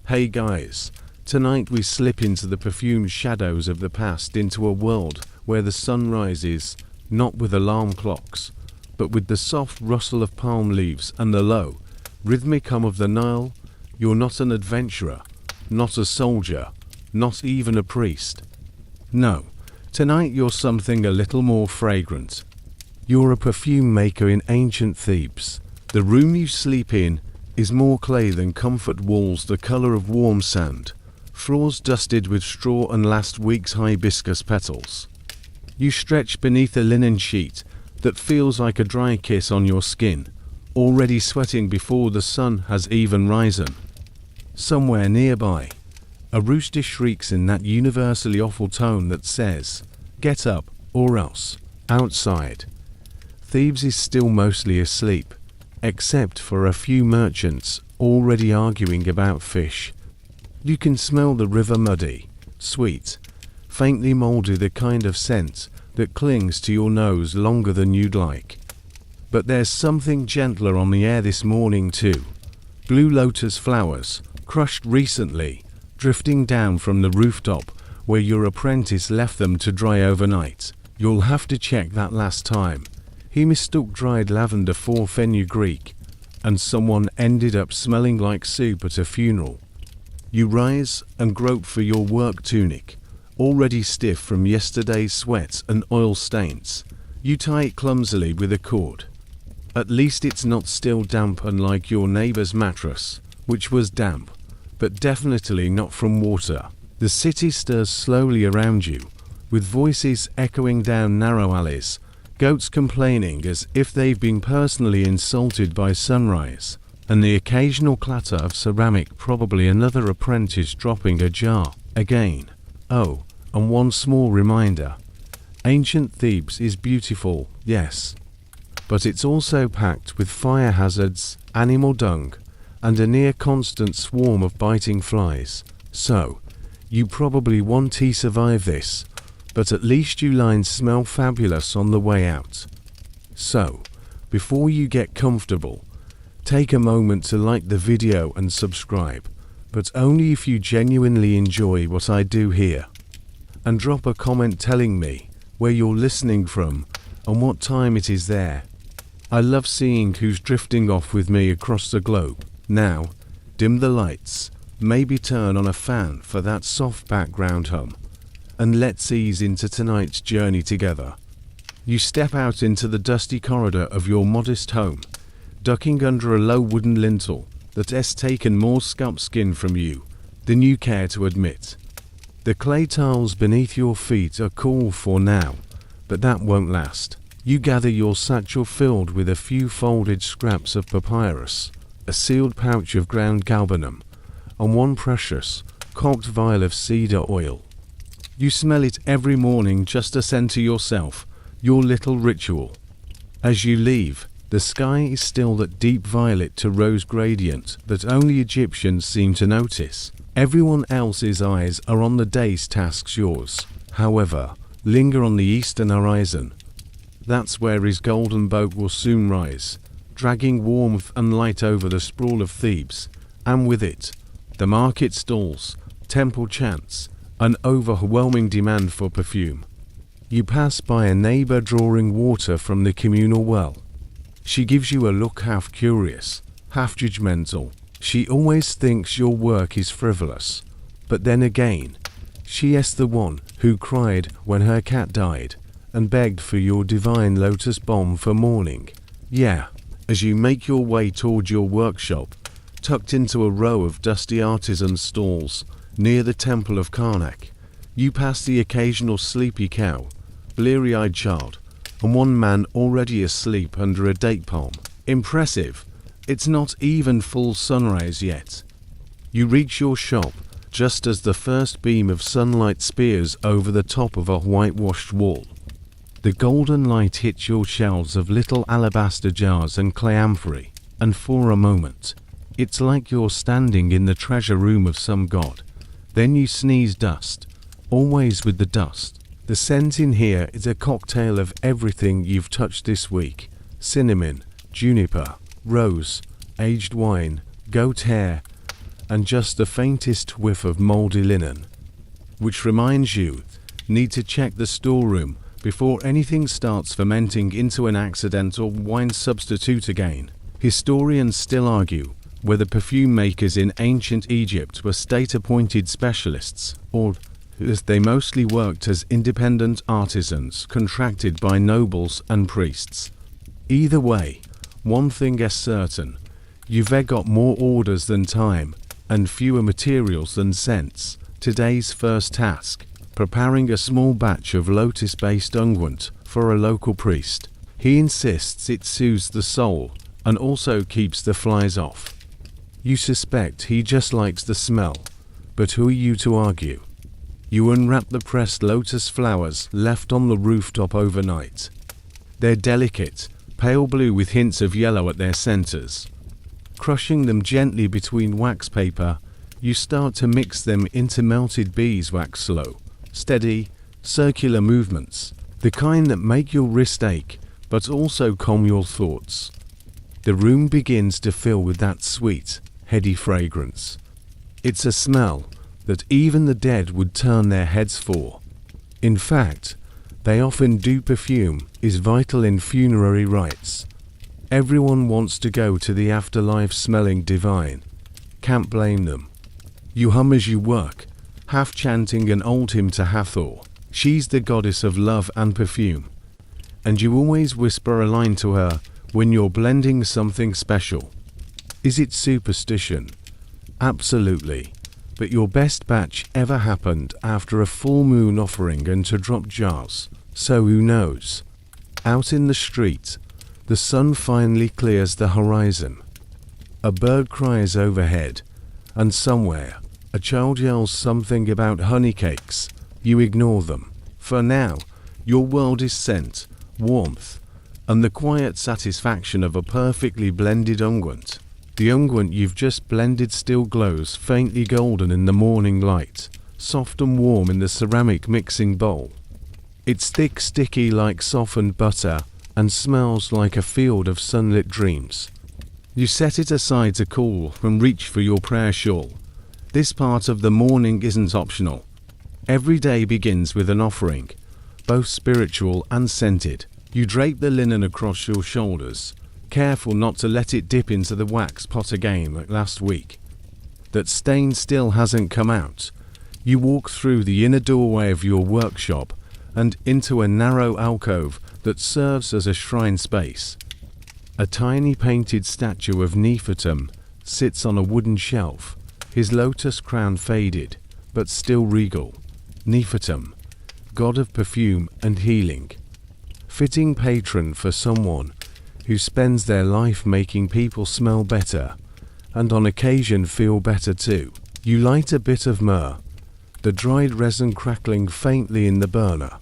Hey guys, tonight we slip into the perfumed shadows of the past, into a world where the sun rises, not with alarm clocks, but with the soft rustle of palm leaves and the low, rhythmic hum of the Nile. You're not an adventurer, not a soldier, not even a priest. No, tonight you're something a little more fragrant. You're a perfume maker in ancient Thebes. The room you sleep in is more clay than comfort, walls the color of warm sand, floors dusted with straw and last week's hibiscus petals. You stretch beneath a linen sheet that feels like a dry kiss on your skin, already sweating before the sun has even risen. Somewhere nearby, a rooster shrieks in that universally awful tone that says, "Get up, or else." Outside, Thebes is still mostly asleep, except for a few merchants already arguing about fish. You can smell the river, muddy, sweet, faintly moldy, the kind of scent that clings to your nose longer than you'd like. But there's something gentler on the air this morning too. Blue lotus flowers, crushed recently, drifting down from the rooftop where your apprentice left them to dry overnight. You'll have to check that last time. He mistook dried lavender for fenugreek, and someone ended up smelling like soup at a funeral. You rise and grope for your work tunic, already stiff from yesterday's sweat and oil stains. You tie it clumsily with a cord. At least it's not still damp, unlike your neighbor's mattress, which was damp, but definitely not from water. The city stirs slowly around you, with voices echoing down narrow alleys, goats complaining as if they've been personally insulted by sunrise, and the occasional clatter of ceramic, probably another apprentice dropping a jar. Again. Oh, and one small reminder. Ancient Thebes is beautiful, yes, but it's also packed with fire hazards, animal dung, and a near-constant swarm of biting flies. So, you probably won't survive this, but at least you lines smell fabulous on the way out. So, before you get comfortable, take a moment to like the video and subscribe, but only if you genuinely enjoy what I do here. And drop a comment telling me where you're listening from and what time it is there. I love seeing who's drifting off with me across the globe. Now, dim the lights, maybe turn on a fan for that soft background hum, and let's ease into tonight's journey together. You step out into the dusty corridor of your modest home, ducking under a low wooden lintel that has taken more scalp skin from you than you care to admit. The clay tiles beneath your feet are cool for now, but that won't last. You gather your satchel filled with a few folded scraps of papyrus, a sealed pouch of ground galbanum, and one precious, corked vial of cedar oil. You smell it every morning just to center yourself, your little ritual. As you leave, the sky is still that deep violet to rose gradient that only Egyptians seem to notice. Everyone else's eyes are on the day's tasks, yours, however, linger on the eastern horizon. That's where his golden boat will soon rise, dragging warmth and light over the sprawl of Thebes, and with it, the market stalls, temple chants, an overwhelming demand for perfume. You pass by a neighbor drawing water from the communal well. She gives you a look, half curious, half judgmental. She always thinks your work is frivolous. But then again, she is the one who cried when her cat died and begged for your divine lotus balm for mourning. Yeah, as you make your way toward your workshop, tucked into a row of dusty artisan stalls near the temple of Karnak, you pass the occasional sleepy cow, bleary-eyed child, and one man already asleep under a date palm. Impressive. It's not even full sunrise yet. You reach your shop just as the first beam of sunlight spears over the top of a whitewashed wall. The golden light hits your shelves of little alabaster jars and clay amphorae, and for a moment, it's like you're standing in the treasure room of some god. Then you sneeze dust, always with the dust. The scent in here is a cocktail of everything you've touched this week: cinnamon, juniper, rose, aged wine, goat hair, and just the faintest whiff of moldy linen. Which reminds you, need to check the storeroom before anything starts fermenting into an accidental wine substitute again. Historians still argue whether perfume makers in ancient Egypt were state-appointed specialists, or as they mostly worked as independent artisans contracted by nobles and priests. Either way, one thing is certain, you've got more orders than time, and fewer materials than scents. Today's first task, preparing a small batch of lotus-based unguent for a local priest. He insists it soothes the soul, and also keeps the flies off. You suspect he just likes the smell, but who are you to argue? You unwrap the pressed lotus flowers left on the rooftop overnight. They're delicate, pale blue with hints of yellow at their centers. Crushing them gently between wax paper, you start to mix them into melted beeswax. Slow, steady, circular movements, the kind that make your wrist ache, but also calm your thoughts. The room begins to fill with that sweet, heady fragrance. It's a smell that even the dead would turn their heads for. In fact, they often do. Perfume is vital in funerary rites. Everyone wants to go to the afterlife smelling divine. Can't blame them. You hum as you work, half chanting an old hymn to Hathor. She's the goddess of love and perfume. And you always whisper a line to her when you're blending something special. Is it superstition? Absolutely. But your best batch ever happened after a full moon offering and to drop jars. So who knows? Out in the street, the sun finally clears the horizon. A bird cries overhead, and somewhere, a child yells something about honey cakes. You ignore them. For now, your world is scent, warmth, and the quiet satisfaction of a perfectly blended unguent. The unguent you've just blended still glows faintly golden in the morning light, soft and warm in the ceramic mixing bowl. It's thick, sticky like softened butter, and smells like a field of sunlit dreams. You set it aside to cool and reach for your prayer shawl. This part of the morning isn't optional. Every day begins with an offering, both spiritual and scented. You drape the linen across your shoulders, careful not to let it dip into the wax pot again like last week. That stain still hasn't come out. You walk through the inner doorway of your workshop and into a narrow alcove that serves as a shrine space. A tiny painted statue of Nefertum sits on a wooden shelf, his lotus crown faded, but still regal. Nefertum, god of perfume and healing. Fitting patron for someone who spends their life making people smell better, and on occasion feel better too. You light a bit of myrrh, the dried resin crackling faintly in the burner.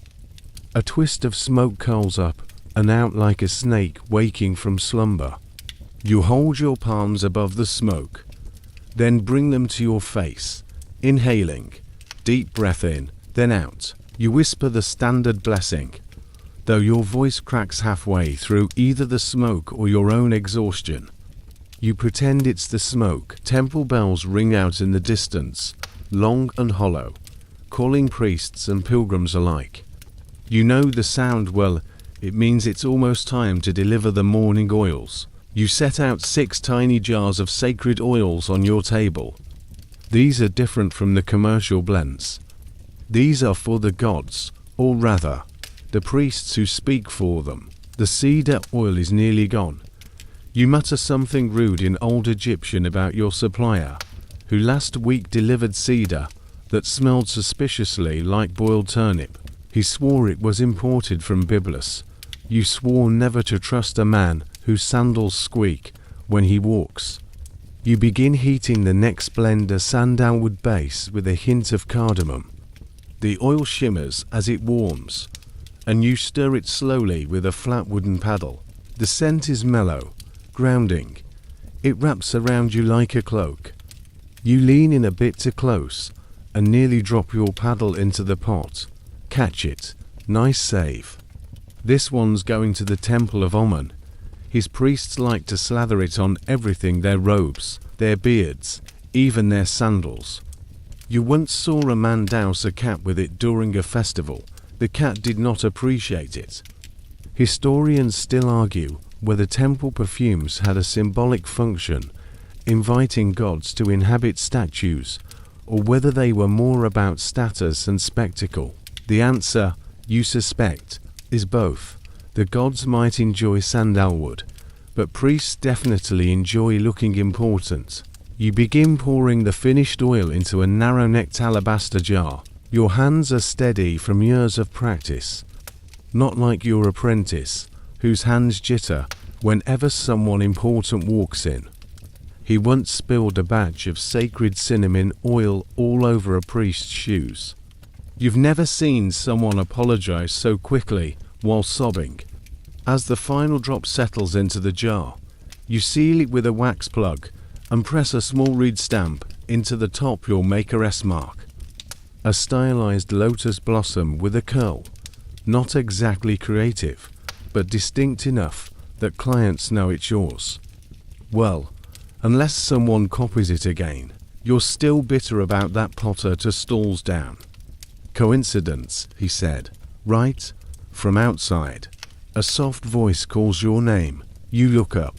A twist of smoke curls up and out like a snake waking from slumber. You hold your palms above the smoke, then bring them to your face, inhaling, deep breath in, then out. You whisper the standard blessing, though your voice cracks halfway through either the smoke or your own exhaustion. You pretend it's the smoke. Temple bells ring out in the distance, long and hollow, calling priests and pilgrims alike. You know the sound well. It means it's almost time to deliver the morning oils. You set out 6 tiny jars of sacred oils on your table. These are different from the commercial blends. These are for the gods, or rather, the priests who speak for them. The cedar oil is nearly gone. You mutter something rude in Old Egyptian about your supplier, who last week delivered cedar that smelled suspiciously like boiled turnip. He swore it was imported from Byblos. You swore never to trust a man whose sandals squeak when he walks. You begin heating the next blend, a sandalwood base with a hint of cardamom. The oil shimmers as it warms, and you stir it slowly with a flat wooden paddle. The scent is mellow, grounding. It wraps around you like a cloak. You lean in a bit too close and nearly drop your paddle into the pot. Catch it. Nice save. This one's going to the temple of Amun. His priests like to slather it on everything, their robes, their beards, even their sandals. You once saw a man douse a cat with it during a festival. The cat did not appreciate it. Historians still argue whether temple perfumes had a symbolic function, inviting gods to inhabit statues, or whether they were more about status and spectacle. The answer, you suspect, is both. The gods might enjoy sandalwood, but priests definitely enjoy looking important. You begin pouring the finished oil into a narrow-necked alabaster jar. Your hands are steady from years of practice, not like your apprentice, whose hands jitter whenever someone important walks in. He once spilled a batch of sacred cinnamon oil all over a priest's shoes. You've never seen someone apologize so quickly while sobbing. As the final drop settles into the jar, you seal it with a wax plug and press a small reed stamp into the top your Maker-S mark. A stylized lotus blossom with a curl, not exactly creative, but distinct enough that clients know it's yours. Well, unless someone copies it again, you're still bitter about that potter to stalls down. Coincidence, he said. Right? From outside, a soft voice calls your name. You look up.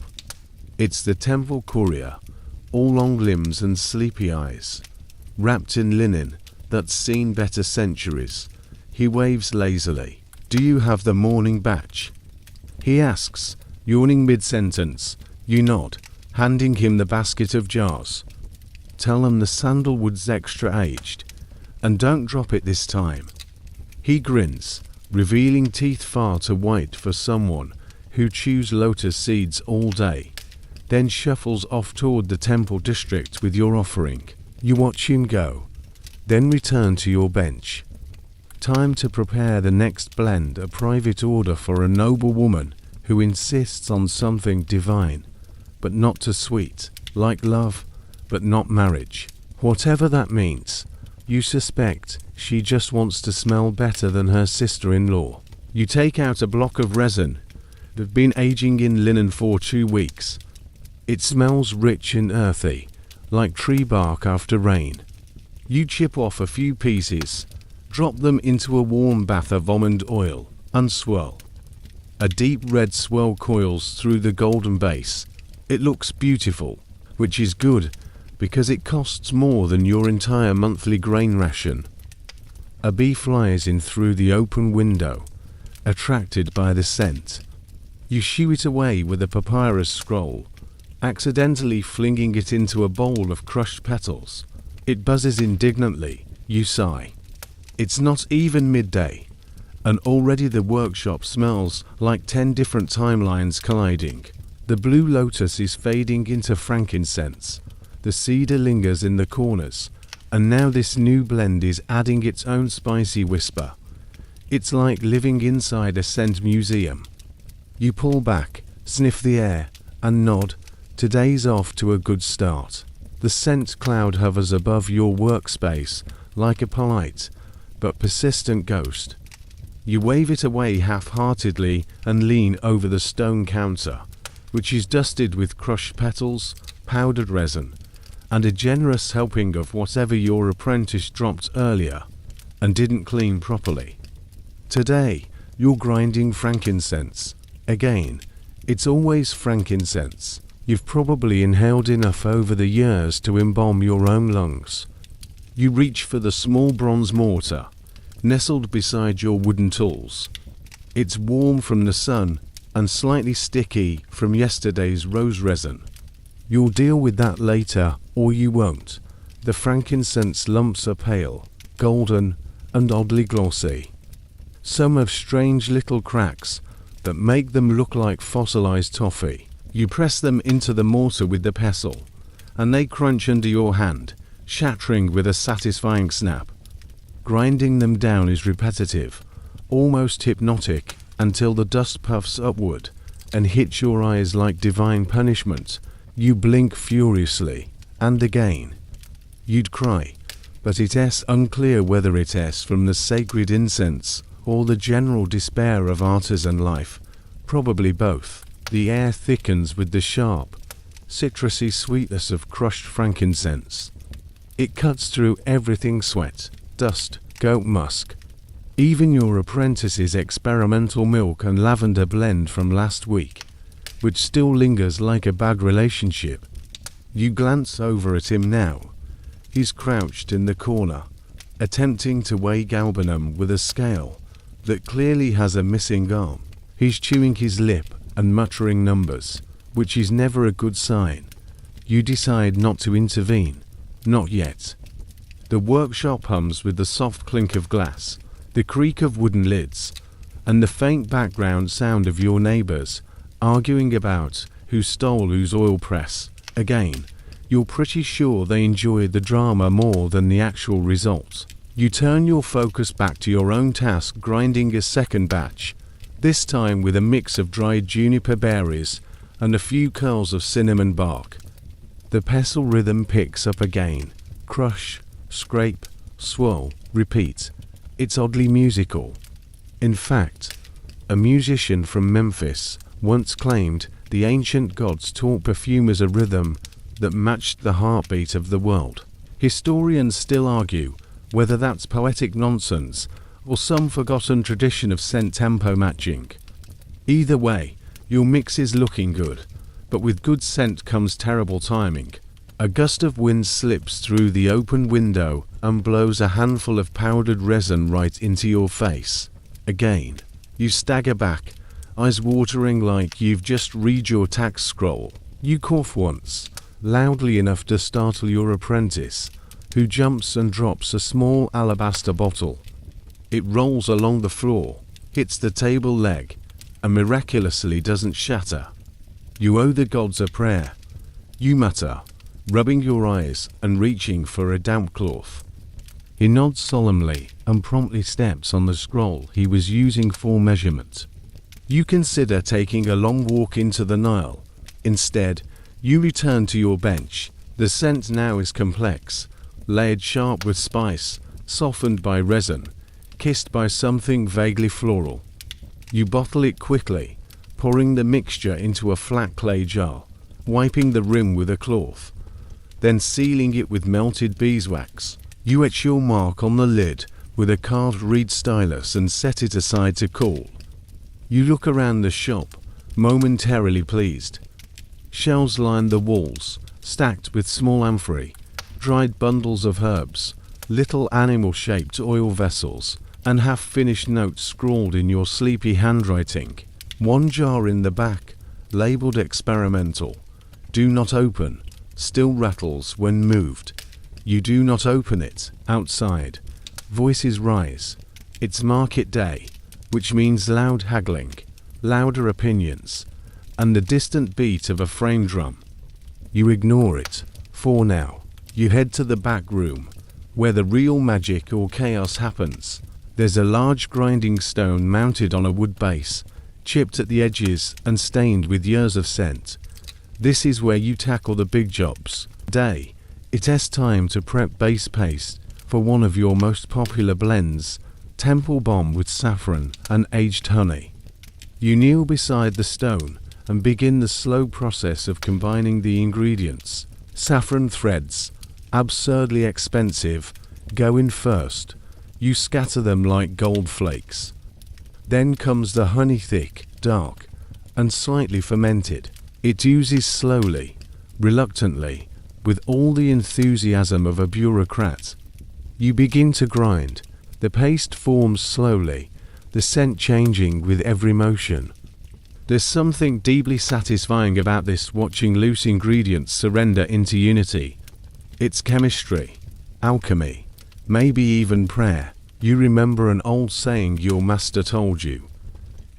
It's the temple courier, all long limbs and sleepy eyes, wrapped in linen that's seen better centuries. He waves lazily. Do you have the morning batch? He asks, yawning mid-sentence. You nod, handing him the basket of jars. Tell him the sandalwood's extra aged, and don't drop it this time. He grins, revealing teeth far too white for someone who chews lotus seeds all day, then shuffles off toward the temple district with your offering. You watch him go, then return to your bench. Time to prepare the next blend, a private order for a noble woman who insists on something divine, but not too sweet, like love, but not marriage. Whatever that means, you suspect she just wants to smell better than her sister-in-law. You take out a block of resin that's been aging in linen for 2 weeks. It smells rich and earthy, like tree bark after rain. You chip off a few pieces, drop them into a warm bath of almond oil, and swirl. A deep red swirl coils through the golden base. It looks beautiful, which is good because it costs more than your entire monthly grain ration. A bee flies in through the open window, attracted by the scent. You shoo it away with a papyrus scroll, accidentally flinging it into a bowl of crushed petals. It buzzes indignantly. You sigh. It's not even midday, and already the workshop smells like 10 different timelines colliding. The blue lotus is fading into frankincense. The cedar lingers in the corners, and now this new blend is adding its own spicy whisper. It's like living inside a scent museum. You pull back, sniff the air, and nod. Today's off to a good start. The scent cloud hovers above your workspace like a polite but persistent ghost. You wave it away half-heartedly and lean over the stone counter, which is dusted with crushed petals, powdered resin, and a generous helping of whatever your apprentice dropped earlier and didn't clean properly. Today, you're grinding frankincense. Again, it's always frankincense. You've probably inhaled enough over the years to embalm your own lungs. You reach for the small bronze mortar, nestled beside your wooden tools. It's warm from the sun and slightly sticky from yesterday's rose resin. You'll deal with that later, or you won't. The frankincense lumps are pale, golden, and oddly glossy. Some have strange little cracks that make them look like fossilized toffee. You press them into the mortar with the pestle, and they crunch under your hand, shattering with a satisfying snap. Grinding them down is repetitive, almost hypnotic, until the dust puffs upward and hits your eyes like divine punishment. You blink furiously, and again. You'd cry, but it's unclear whether it's from the sacred incense or the general despair of artisan life. Probably both. The air thickens with the sharp, citrusy sweetness of crushed frankincense. It cuts through everything: sweat, dust, goat musk. Even your apprentices' experimental milk and lavender blend from last week, which still lingers like a bad relationship. You glance over at him now. He's crouched in the corner, attempting to weigh galbanum with a scale that clearly has a missing arm. He's chewing his lip and muttering numbers, which is never a good sign. You decide not to intervene. Not yet. The workshop hums with the soft clink of glass, the creak of wooden lids, and the faint background sound of your neighbors arguing about who stole whose oil press. Again, you're pretty sure they enjoyed the drama more than the actual result. You turn your focus back to your own task, grinding a second batch, this time with a mix of dried juniper berries and a few curls of cinnamon bark. The pestle rhythm picks up again. Crush, scrape, swirl, repeat. It's oddly musical. In fact, a musician from Memphis once claimed the ancient gods taught perfumers a rhythm that matched the heartbeat of the world. Historians still argue whether that's poetic nonsense or some forgotten tradition of scent tempo matching. Either way, your mix is looking good, but with good scent comes terrible timing. A gust of wind slips through the open window and blows a handful of powdered resin right into your face. Again, you stagger back, eyes watering like you've just read your tax scroll. You cough once, loudly enough to startle your apprentice, who jumps and drops a small alabaster bottle. It rolls along the floor, hits the table leg, and miraculously doesn't shatter. You owe the gods a prayer, you mutter, rubbing your eyes and reaching for a damp cloth. He nods solemnly and promptly steps on the scroll he was using for measurement. You consider taking a long walk into the Nile. Instead, you return to your bench. The scent now is complex, layered sharp with spice, softened by resin, kissed by something vaguely floral. You bottle it quickly, pouring the mixture into a flat clay jar, wiping the rim with a cloth, then sealing it with melted beeswax. You etch your mark on the lid with a carved reed stylus and set it aside to cool. You look around the shop, momentarily pleased. Shelves line the walls, stacked with small amphorae, dried bundles of herbs, little animal-shaped oil vessels, and half-finished notes scrawled in your sleepy handwriting. One jar in the back, labeled experimental. Do not open. Still rattles when moved. You do not open it. Outside, voices rise. It's market day, which means loud haggling, louder opinions, and the distant beat of a frame drum. You ignore it, for now. You head to the back room, where the real magic or chaos happens. There's a large grinding stone mounted on a wood base, chipped at the edges and stained with years of scent. This is where you tackle the big jobs. Today, it's time to prep base paste for one of your most popular blends, Temple Balm with saffron and aged honey. You kneel beside the stone and begin the slow process of combining the ingredients. Saffron threads, absurdly expensive, go in first. You scatter them like gold flakes. Then comes the honey, thick, dark, and slightly fermented. It oozes slowly, reluctantly, with all the enthusiasm of a bureaucrat. You begin to grind. The paste forms slowly, the scent changing with every motion. There's something deeply satisfying about this, watching loose ingredients surrender into unity. It's chemistry, alchemy, maybe even prayer. You remember an old saying your master told you.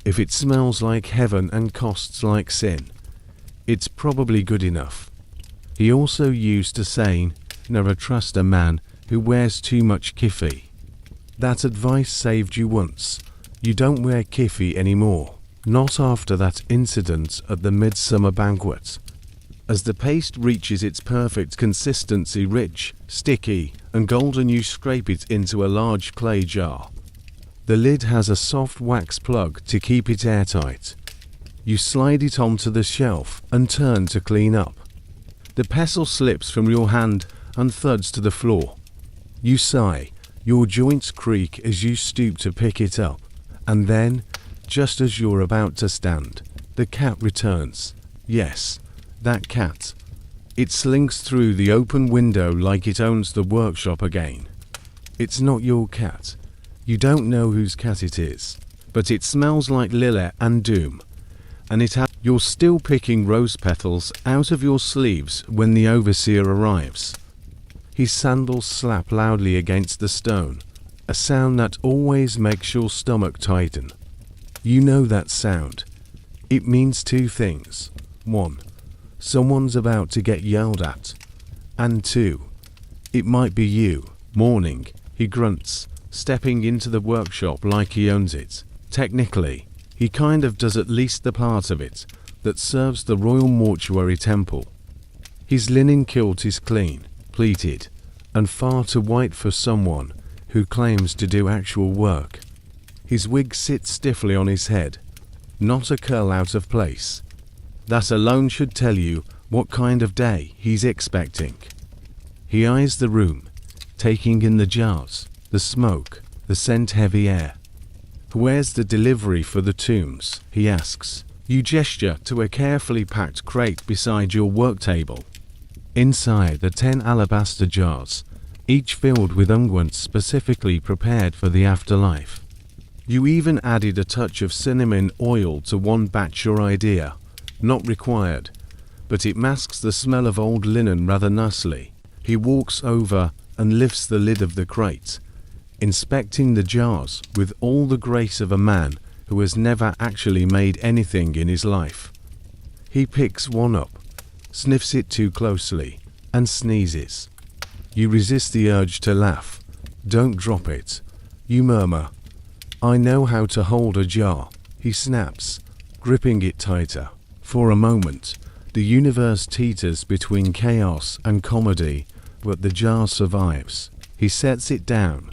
If it smells like heaven and costs like sin, it's probably good enough. He also used to say, never trust a man who wears too much keffy. That advice saved you once. You don't wear keffy anymore. Not after that incident at the midsummer banquet. As the paste reaches its perfect consistency, rich, sticky, and golden, you scrape it into a large clay jar. The lid has a soft wax plug to keep it airtight. You slide it onto the shelf and turn to clean up. The pestle slips from your hand and thuds to the floor. You sigh, your joints creak as you stoop to pick it up, and then, just as you're about to stand, the cat returns. Yes, that cat. It slinks through the open window like it owns the workshop again. It's not your cat. You don't know whose cat it is, but it smells like lilac and doom. And you're still picking rose petals out of your sleeves when the overseer arrives. His sandals slap loudly against the stone, a sound that always makes your stomach tighten. You know that sound. It means two things. 1. Someone's about to get yelled at. And 2. It might be you. Morning, he grunts, stepping into the workshop like he owns it. Technically, he kind of does at least the part of it that serves the royal mortuary temple. His linen kilt is clean, pleated, and far too white for someone who claims to do actual work. His wig sits stiffly on his head, not a curl out of place. That alone should tell you what kind of day he's expecting. He eyes the room, taking in the jars, the smoke, the scent-heavy air. "Where's the delivery for the tombs?" he asks. You gesture to a carefully packed crate beside your work table. Inside are 10 alabaster jars, each filled with unguents specifically prepared for the afterlife. You even added a touch of cinnamon oil to one batch. Your idea. Not required, but it masks the smell of old linen rather nicely. He walks over and lifts the lid of the crate, inspecting the jars with all the grace of a man who has never actually made anything in his life. He picks one up, sniffs it too closely, and sneezes. You resist the urge to laugh. Don't drop it. You murmur, "I know how to hold a jar." He snaps, gripping it tighter. For a moment, the universe teeters between chaos and comedy, but the jar survives. He sets it down,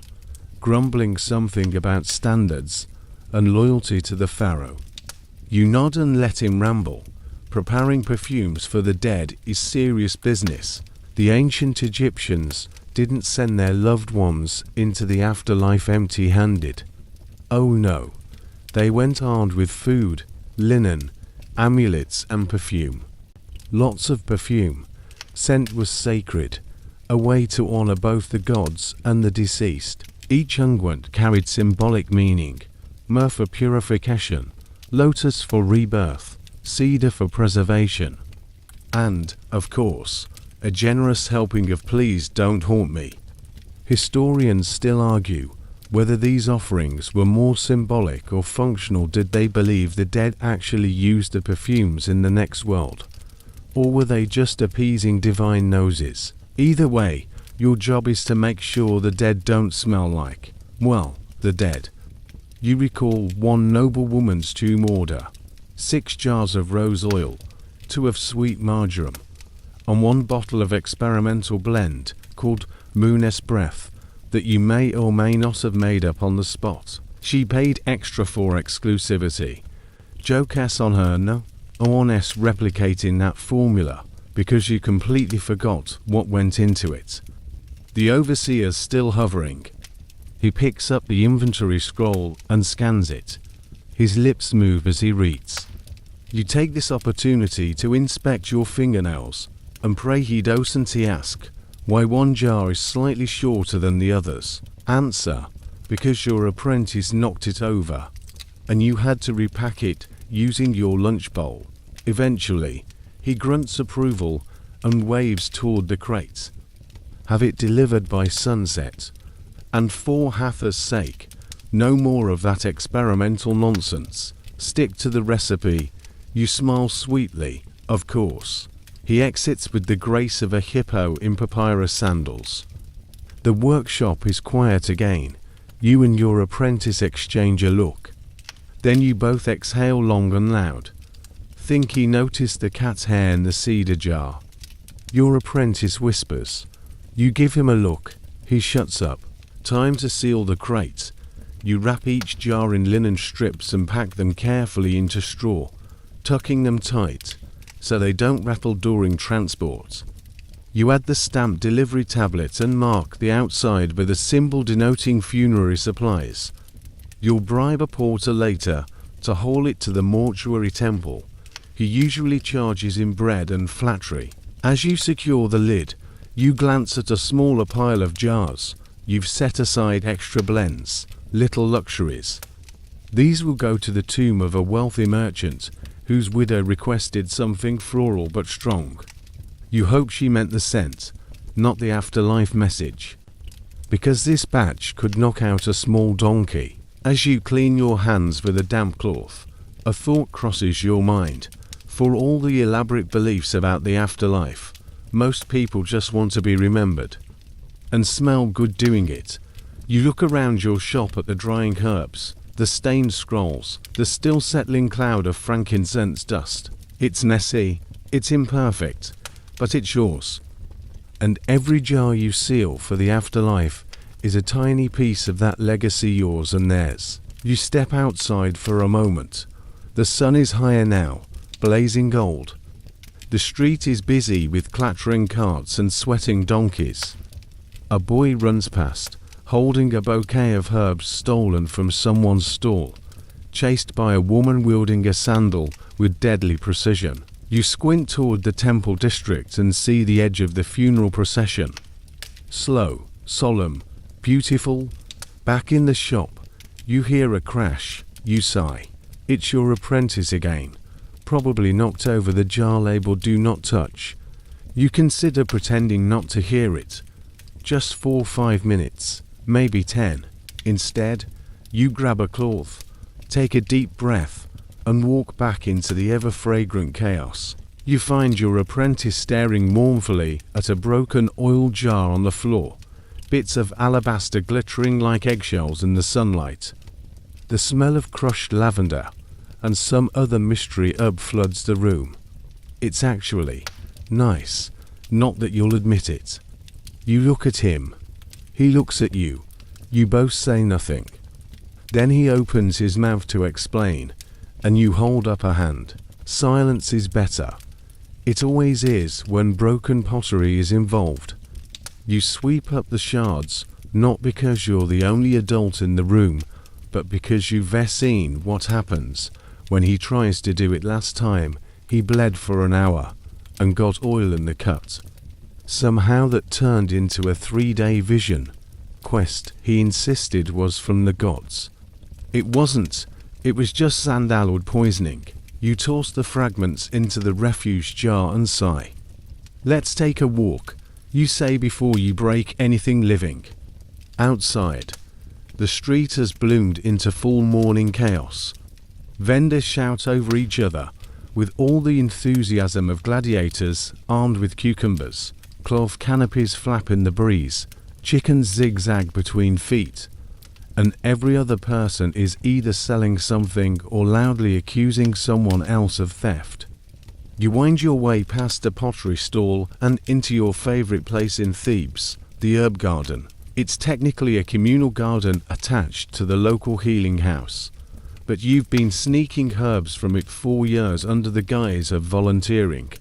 grumbling something about standards and loyalty to the pharaoh. You nod and let him ramble. Preparing perfumes for the dead is serious business. The ancient Egyptians didn't send their loved ones into the afterlife empty-handed. Oh no, they went armed with food, linen, amulets and perfume. Lots of perfume. Scent was sacred, a way to honor both the gods and the deceased. Each unguent carried symbolic meaning: myrrh for purification, lotus for rebirth, cedar for preservation, and, of course, a generous helping of "Please don't haunt me." Historians still argue whether these offerings were more symbolic or functional. Did they believe the dead actually used the perfumes in the next world? Or were they just appeasing divine noses? Either way, your job is to make sure the dead don't smell like, well, the dead. You recall one noble woman's tomb order: 6 jars of rose oil, 2 of sweet marjoram, and 1 bottle of experimental blend called Moon's Breath that you may or may not have made up on the spot. She paid extra for exclusivity. Jokes on her, no? Honest replicating that formula because you completely forgot what went into it. The overseer's still hovering. He picks up the inventory scroll and scans it. His lips move as he reads. You take this opportunity to inspect your fingernails and pray he doesn't ask why one jar is slightly shorter than the others. Answer: because your apprentice knocked it over and you had to repack it using your lunch bowl. Eventually, he grunts approval and waves toward the crate. Have it delivered by sunset. And for Hatha's sake, no more of that experimental nonsense. Stick to the recipe. You smile sweetly, of course. He exits with the grace of a hippo in papyrus sandals. The workshop is quiet again. You and your apprentice exchange a look. Then you both exhale long and loud. Think he noticed the cat's hair in the cedar jar. Your apprentice whispers. You give him a look. He shuts up. Time to seal the crate. You wrap each jar in linen strips and pack them carefully into straw, tucking them tight so they don't rattle during transport. You add the stamped delivery tablet and mark the outside with a symbol denoting funerary supplies. You'll bribe a porter later to haul it to the mortuary temple. He usually charges in bread and flattery. As you secure the lid, you glance at a smaller pile of jars. You've set aside extra blends, little luxuries. These will go to the tomb of a wealthy merchant whose widow requested something floral but strong. You hope she meant the scent, not the afterlife message. Because this batch could knock out a small donkey. As you clean your hands with a damp cloth, a thought crosses your mind. For all the elaborate beliefs about the afterlife, most people just want to be remembered and smell good doing it. You look around your shop at the drying herbs, the stained scrolls, the still settling cloud of frankincense dust. It's messy, it's imperfect, but it's yours. And every jar you seal for the afterlife is a tiny piece of that legacy, yours and theirs. You step outside for a moment. The sun is higher now, blazing gold. The street is busy with clattering carts and sweating donkeys. A boy runs past, holding a bouquet of herbs stolen from someone's stall, chased by a woman wielding a sandal with deadly precision. You squint toward the temple district and see the edge of the funeral procession. Slow, solemn, beautiful. Back in the shop, you hear a crash. You sigh. It's your apprentice again, probably knocked over the jar labeled "Do Not Touch." You consider pretending not to hear it. Just 4 or 5 minutes, maybe 10. Instead, you grab a cloth, take a deep breath, and walk back into the ever-fragrant chaos. You find your apprentice staring mournfully at a broken oil jar on the floor, bits of alabaster glittering like eggshells in the sunlight. The smell of crushed lavender and some other mystery herb floods the room. It's actually nice, not that you'll admit it. You look at him. He looks at you. You both say nothing. Then he opens his mouth to explain, and you hold up a hand. Silence is better. It always is when broken pottery is involved. You sweep up the shards, not because you're the only adult in the room, but because you've seen what happens when he tries to do it. Last time, he bled for an hour and got oil in the cut. Somehow that turned into a 3-day vision quest he insisted was from the gods. It wasn't. It was just sandalwood poisoning. You toss the fragments into the refuse jar and sigh. Let's take a walk, you say before you break anything living. Outside, the street has bloomed into full morning chaos. Vendors shout over each other with all the enthusiasm of gladiators armed with cucumbers. Cloth canopies flap in the breeze. Chickens zigzag between feet. And every other person is either selling something or loudly accusing someone else of theft. You wind your way past a pottery stall and into your favorite place in Thebes, the herb garden. It's technically a communal garden attached to the local healing house, but you've been sneaking herbs from it 4 years under the guise of volunteering.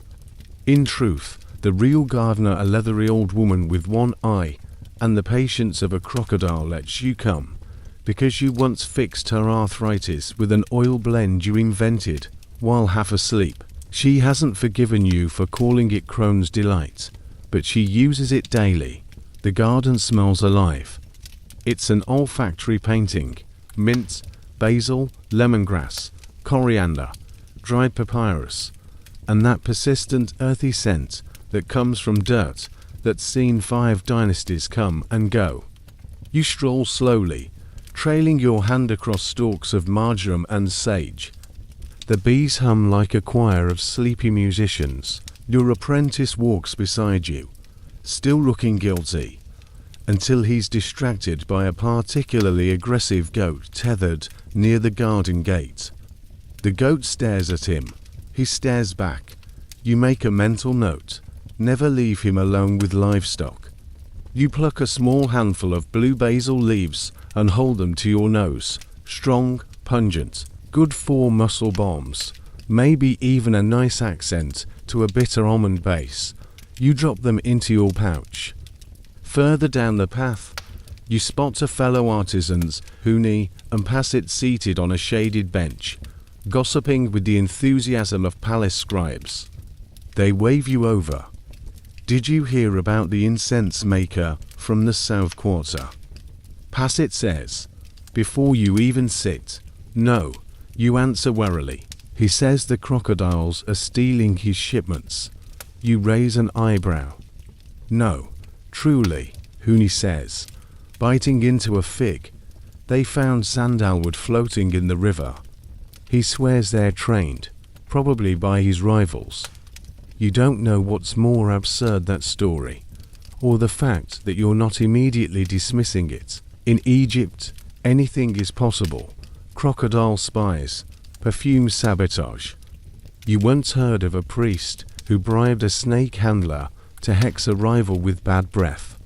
In truth, the real gardener, a leathery old woman with one eye and the patience of a crocodile, lets you come, because you once fixed her arthritis with an oil blend you invented while half asleep. She hasn't forgiven you for calling it Crone's Delight, but she uses it daily. The garden smells alive. It's an olfactory painting. Mint, basil, lemongrass, coriander, dried papyrus, and that persistent earthy scent that comes from dirt that's seen 5 dynasties come and go. You stroll slowly, trailing your hand across stalks of marjoram and sage. The bees hum like a choir of sleepy musicians. Your apprentice walks beside you, still looking guilty, until he's distracted by a particularly aggressive goat tethered near the garden gate. The goat stares at him. He stares back. You make a mental note. Never leave him alone with livestock. You pluck a small handful of blue basil leaves and hold them to your nose. Strong, pungent, good for muscle bombs. Maybe even a nice accent to a bitter almond base. You drop them into your pouch. Further down the path, you spot a fellow artisans who knee and pass it seated on a shaded bench, gossiping with the enthusiasm of palace scribes. They wave you over. Did you hear about the incense maker from the South Quarter? Pass, it says. Before you even sit. No, you answer warily. He says the crocodiles are stealing his shipments. You raise an eyebrow. No, truly, Huni says, biting into a fig. They found sandalwood floating in the river. He swears they're trained, probably by his rivals. You don't know what's more absurd, that story, or the fact that you're not immediately dismissing it. In Egypt, anything is possible. Crocodile spies, perfume sabotage. You once heard of a priest who bribed a snake handler to hex a rival with bad breath.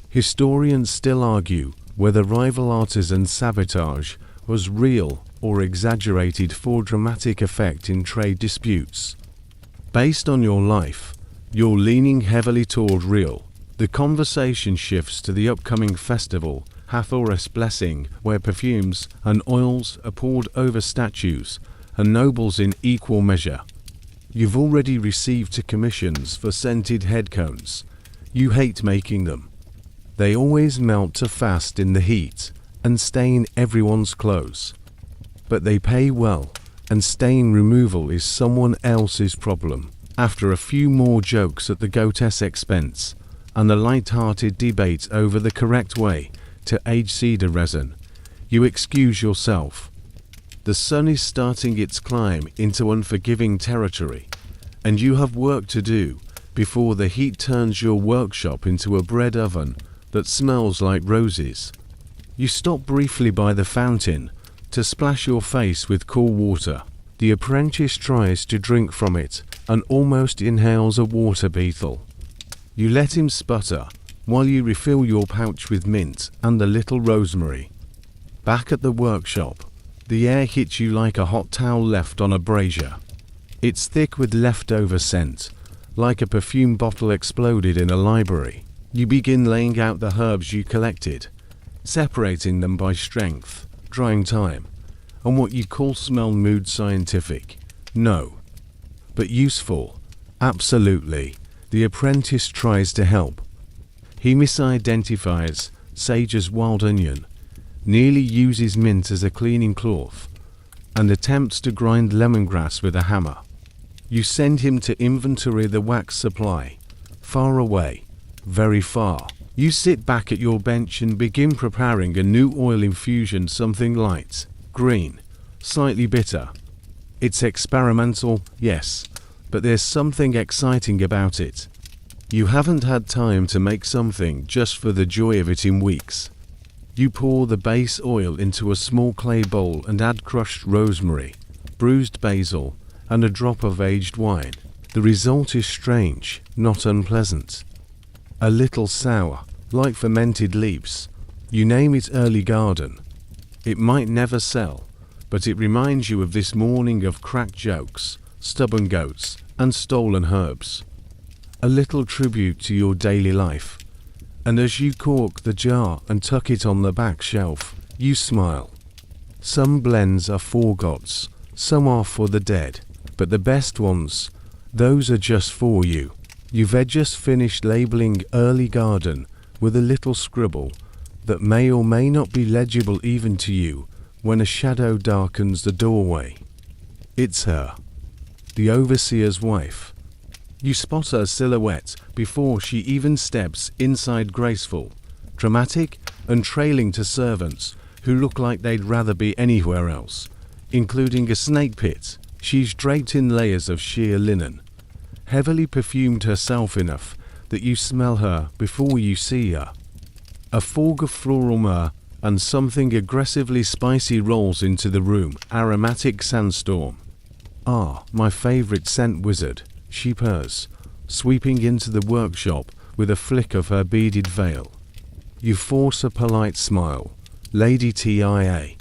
Historians still argue whether rival artisan sabotage was real or exaggerated for dramatic effect in trade disputes. Based on your life, you're leaning heavily toward real. The conversation shifts to the upcoming festival, Hathor's Blessing, where perfumes and oils are poured over statues and nobles in equal measure. You've already received commissions for scented head cones. You hate making them. They always melt too fast in the heat and stain everyone's clothes. But they pay well, and stain removal is someone else's problem. After a few more jokes at the goatess' expense, and a light-hearted debate over the correct way to age cedar resin, you excuse yourself. The sun is starting its climb into unforgiving territory, and you have work to do before the heat turns your workshop into a bread oven that smells like roses. You stop briefly by the fountain to splash your face with cool water. The apprentice tries to drink from it and almost inhales a water beetle. You let him sputter while you refill your pouch with mint and a little rosemary. Back at the workshop, the air hits you like a hot towel left on a brazier. It's thick with leftover scent, like a perfume bottle exploded in a library. You begin laying out the herbs you collected, separating them by strength, drying time, and what you call smell mood scientific. No. But useful. Absolutely. The apprentice tries to help. He misidentifies sage as wild onion, nearly uses mint as a cleaning cloth, and attempts to grind lemongrass with a hammer. You send him to inventory the wax supply. Far away. Very far. You sit back at your bench and begin preparing a new oil infusion, something light, green, slightly bitter. It's experimental, yes, but there's something exciting about it. You haven't had time to make something just for the joy of it in weeks. You pour the base oil into a small clay bowl and add crushed rosemary, bruised basil, and a drop of aged wine. The result is strange, not unpleasant. A little sour, like fermented leaves. You name it early garden. It might never sell, but it reminds you of this morning of cracked jokes, stubborn goats, and stolen herbs. A little tribute to your daily life. And as you cork the jar and tuck it on the back shelf, you smile. Some blends are for gods, some are for the dead, but the best ones, those are just for you. You've just finished labeling early garden with a little scribble that may or may not be legible even to you when a shadow darkens the doorway. It's her, the overseer's wife. You spot her silhouette before she even steps inside, graceful, dramatic, and trailing to servants who look like they'd rather be anywhere else, including a snake pit. She's draped in layers of sheer linen, heavily perfumed herself enough that you smell her before you see her. A fog of floral myrrh and something aggressively spicy rolls into the room. Aromatic sandstorm. Ah, my favorite scent wizard, she purrs, sweeping into the workshop with a flick of her beaded veil. You force a polite smile. Lady TIA.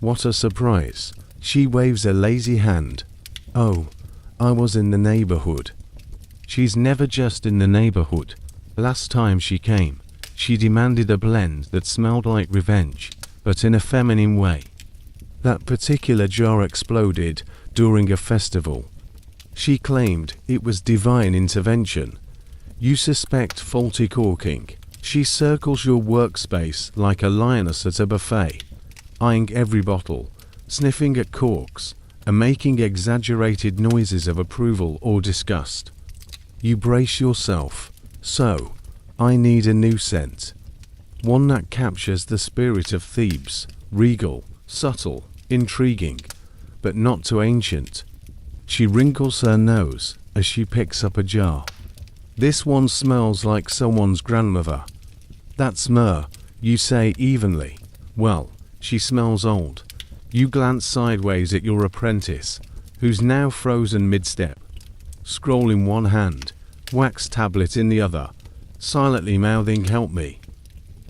What a surprise. She waves a lazy hand. Oh, I was in the neighborhood. She's never just in the neighborhood. Last time she came, she demanded a blend that smelled like revenge, but in a feminine way. That particular jar exploded during a festival. She claimed it was divine intervention. You suspect faulty corking. She circles your workspace like a lioness at a buffet, eyeing every bottle, sniffing at corks, and making exaggerated noises of approval or disgust. You brace yourself. So, I need a new scent. One that captures the spirit of Thebes, regal, subtle, intriguing, but not too ancient. She wrinkles her nose as she picks up a jar. This one smells like someone's grandmother. That's myrrh, you say evenly. Well, she smells old. You glance sideways at your apprentice, who's now frozen mid-step. Scroll in one hand, wax tablet in the other, silently mouthing "help me."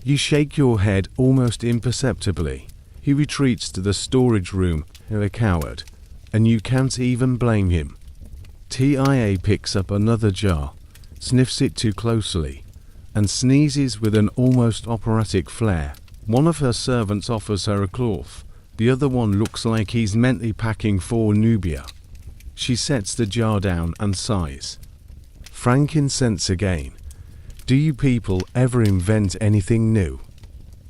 You shake your head almost imperceptibly. He retreats to the storage room, a coward, and you can't even blame him. TIA picks up another jar, sniffs it too closely, and sneezes with an almost operatic flair. One of her servants offers her a cloth. The other one looks like he's mentally packing for Nubia. She sets the jar down and sighs. Frankincense again. Do you people ever invent anything new?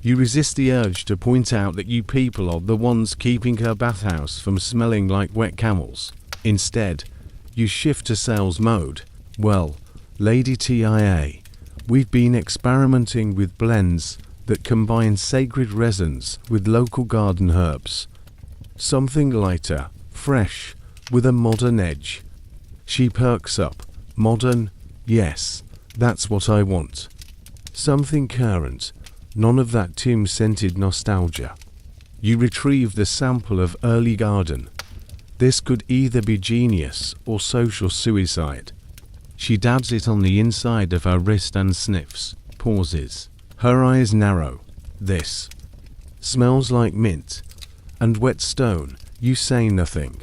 You resist the urge to point out that you people are the ones keeping her bathhouse from smelling like wet camels. Instead, you shift to sales mode. Well, Lady TIA, we've been experimenting with blends that combine sacred resins with local garden herbs. Something lighter, fresh, with a modern edge. She perks up. Modern? Yes, that's what I want. Something current, none of that tomb-scented nostalgia. You retrieve the sample of early garden. This could either be genius or social suicide. She dabs it on the inside of her wrist and sniffs, pauses. Her eyes narrow. This smells like mint and wet stone. You say nothing.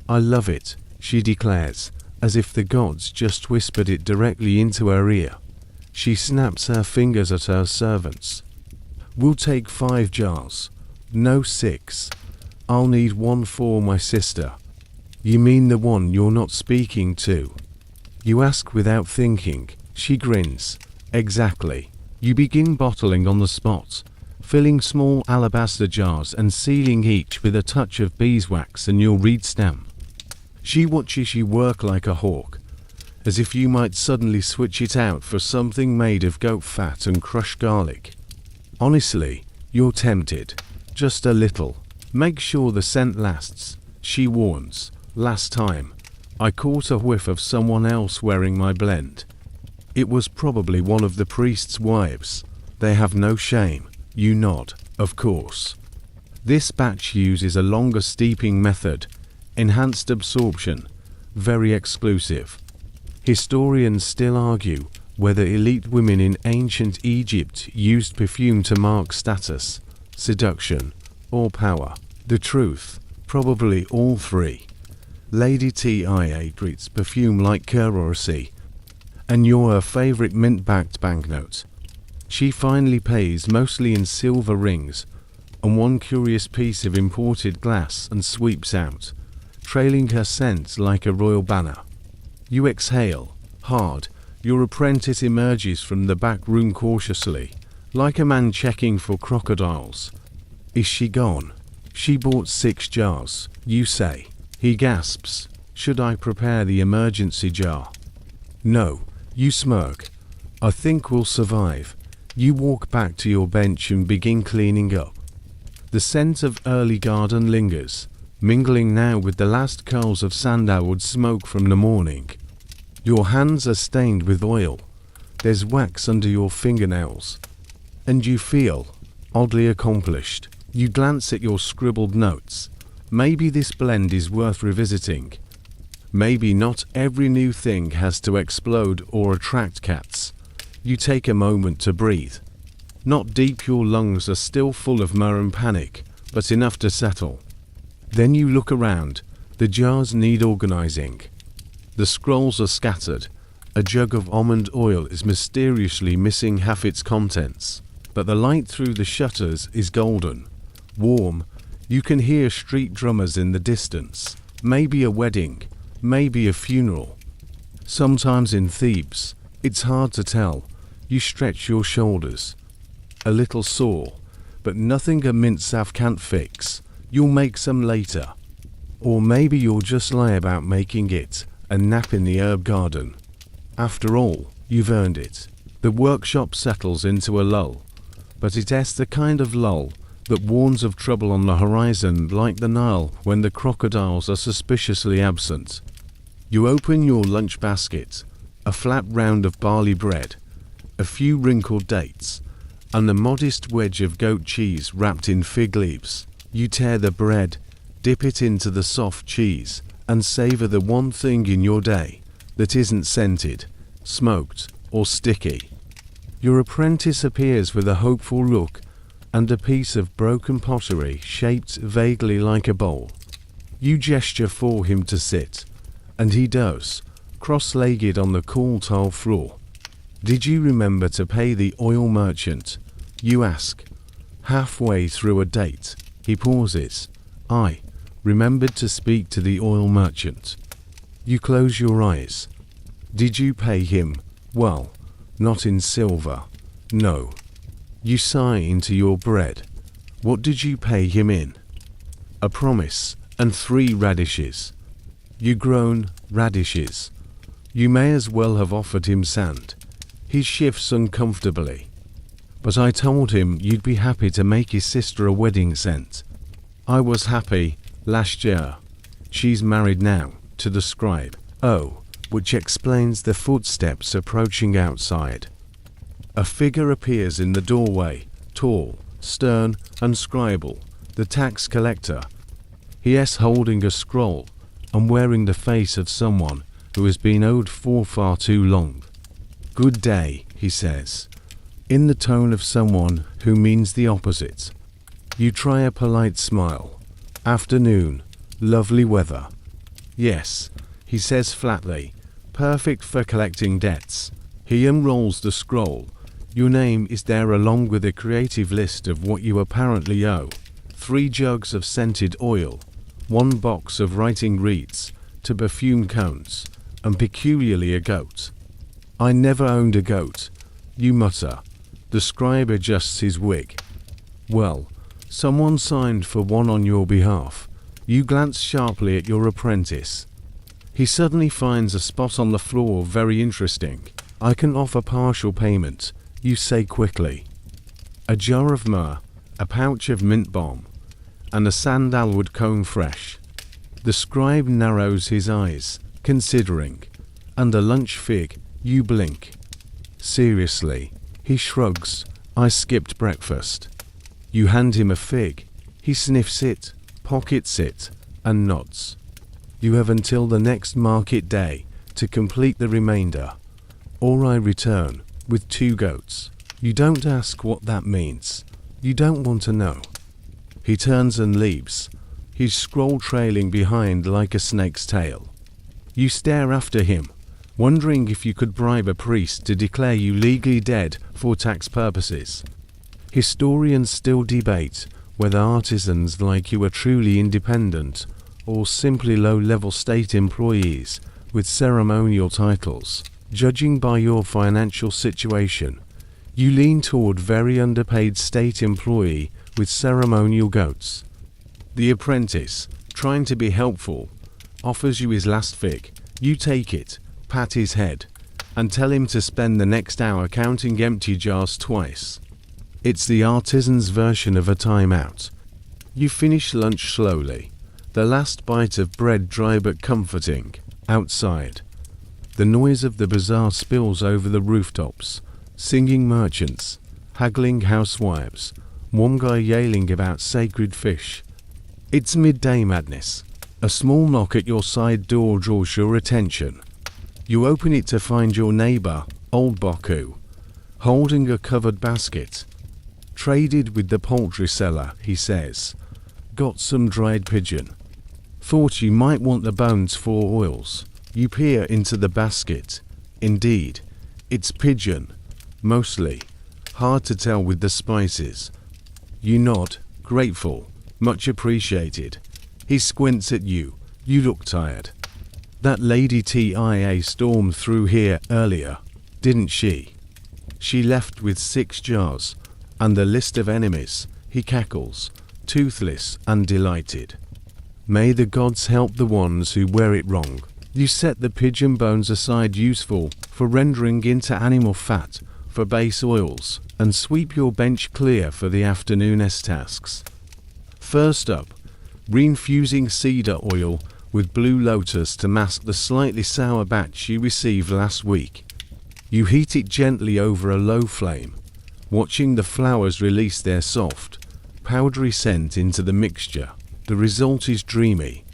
I love it, she declares, as if the gods just whispered it directly into her ear. She snaps her fingers at her servants. We'll take 5 jars. No 6. I'll need one for my sister. You mean the one you're not speaking to? You ask without thinking. She grins. Exactly. You begin bottling on the spot, filling small alabaster jars and sealing each with a touch of beeswax and your reed stem. She watches you work like a hawk, as if you might suddenly switch it out for something made of goat fat and crushed garlic. Honestly, you're tempted. Just a little. Make sure the scent lasts, she warns. Last time, I caught a whiff of someone else wearing my blend. It was probably one of the priest's wives. They have no shame. You nod. Of course. This batch uses a longer steeping method. Enhanced absorption. Very exclusive. Historians still argue whether elite women in ancient Egypt used perfume to mark status, seduction, or power. The truth, probably all 3. Lady TIA treats perfume like currency, and you're her favorite mint-backed banknote. She finally pays mostly in silver rings and one curious piece of imported glass and sweeps out, trailing her scent like a royal banner. You exhale, hard. Your apprentice emerges from the back room cautiously, like a man checking for crocodiles. Is she gone? She bought 6 jars, you say. He gasps. Should I prepare the emergency jar? No, you smirk. I think we'll survive. You walk back to your bench and begin cleaning up. The scent of early garden lingers, mingling now with the last curls of sandalwood smoke from the morning. Your hands are stained with oil. There's wax under your fingernails. And you feel oddly accomplished. You glance at your scribbled notes. Maybe this blend is worth revisiting. Maybe not every new thing has to explode or attract cats. You take a moment to breathe. Not deep, your lungs are still full of myrrh and panic, but enough to settle. Then you look around. The jars need organizing. The scrolls are scattered, A jug of almond oil is mysteriously missing half its contents, but the light through the shutters is golden, warm. You can hear street drummers in the distance. Maybe a wedding, maybe a funeral. Sometimes in Thebes, it's hard to tell. You stretch your shoulders. A little sore, but nothing a mint salve can't fix. You'll make some later. Or maybe you'll just lie about making it, a nap in the herb garden. After all, you've earned it. The workshop settles into a lull, but it's the kind of lull that warns of trouble on the horizon, like the Nile when the crocodiles are suspiciously absent. You open your lunch basket, a flat round of barley bread, a few wrinkled dates, and a modest wedge of goat cheese wrapped in fig leaves. You tear the bread, dip it into the soft cheese, and savor the one thing in your day that isn't scented, smoked, or sticky. Your apprentice appears with a hopeful look and a piece of broken pottery shaped vaguely like a bowl. You gesture for him to sit, and he does, cross-legged on the cool tile floor. Did you remember to pay the oil merchant? You ask. Halfway through a date, he pauses. I remembered to speak to the oil merchant. You close your eyes. Did you pay him? Well, not in silver. No. You sigh into your bread. What did you pay him in? A promise, and 3 radishes. You groan, radishes. You may as well have offered him sand. He shifts uncomfortably. But I told him you'd be happy to make his sister a wedding scent. I was happy, last year. She's married now, to the scribe. Oh, which explains the footsteps approaching outside. A figure appears in the doorway, tall, stern, and scribal, the tax collector. He is holding a scroll and wearing the face of someone who has been owed for far too long. Good day, he says, in the tone of someone who means the opposite. You try a polite smile. Afternoon, lovely weather. Yes, he says flatly, perfect for collecting debts. He unrolls the scroll. Your name is there along with a creative list of what you apparently owe. 3 jugs of scented oil, 1 box of writing reeds, to perfume cones, and peculiarly a goat. I never owned a goat, you mutter. The scribe adjusts his wig. Well, someone signed for one on your behalf. You glance sharply at your apprentice. He suddenly finds a spot on the floor very interesting. I can offer partial payment, you say quickly. A jar of myrrh, a pouch of mint balm, and a sandalwood comb fresh. The scribe narrows his eyes, considering. And a lunch fig, you blink. Seriously, he shrugs. I skipped breakfast. You hand him a fig. He sniffs it, pockets it, and nods. You have until the next market day to complete the remainder, or I return with 2 goats. You don't ask what that means. You don't want to know. He turns and leaves, his scroll trailing behind like a snake's tail. You stare after him, wondering if you could bribe a priest to declare you legally dead for tax purposes. Historians still debate whether artisans like you are truly independent or simply low-level state employees with ceremonial titles. Judging by your financial situation, you lean toward very underpaid state employee with ceremonial goats. The apprentice, trying to be helpful, offers you his last fig. You take it, pat his head, and tell him to spend the next hour counting empty jars twice. It's the artisan's version of a timeout. You finish lunch slowly, the last bite of bread dry but comforting. Outside, the noise of the bazaar spills over the rooftops, singing merchants, haggling housewives, one guy yelling about sacred fish. It's midday madness. A small knock at your side door draws your attention. You open it to find your neighbor, old Baku, holding a covered basket. Traded with the poultry seller, he says. Got some dried pigeon. Thought you might want the bones for oils. You peer into the basket. Indeed, it's pigeon, mostly. Hard to tell with the spices. You nod, grateful, much appreciated. He squints at you. You look tired. That lady TIA stormed through here earlier, didn't she? She left with 6 jars, and the list of enemies, he cackles, toothless and delighted. May the gods help the ones who wear it wrong. You set the pigeon bones aside, useful for rendering into animal fat, for base oils, and sweep your bench clear for the afternoon's tasks. First up, reinfusing cedar oil with blue lotus to mask the slightly sour batch you received last week. You heat it gently over a low flame, watching the flowers release their soft, powdery scent into the mixture. The result is dreamy,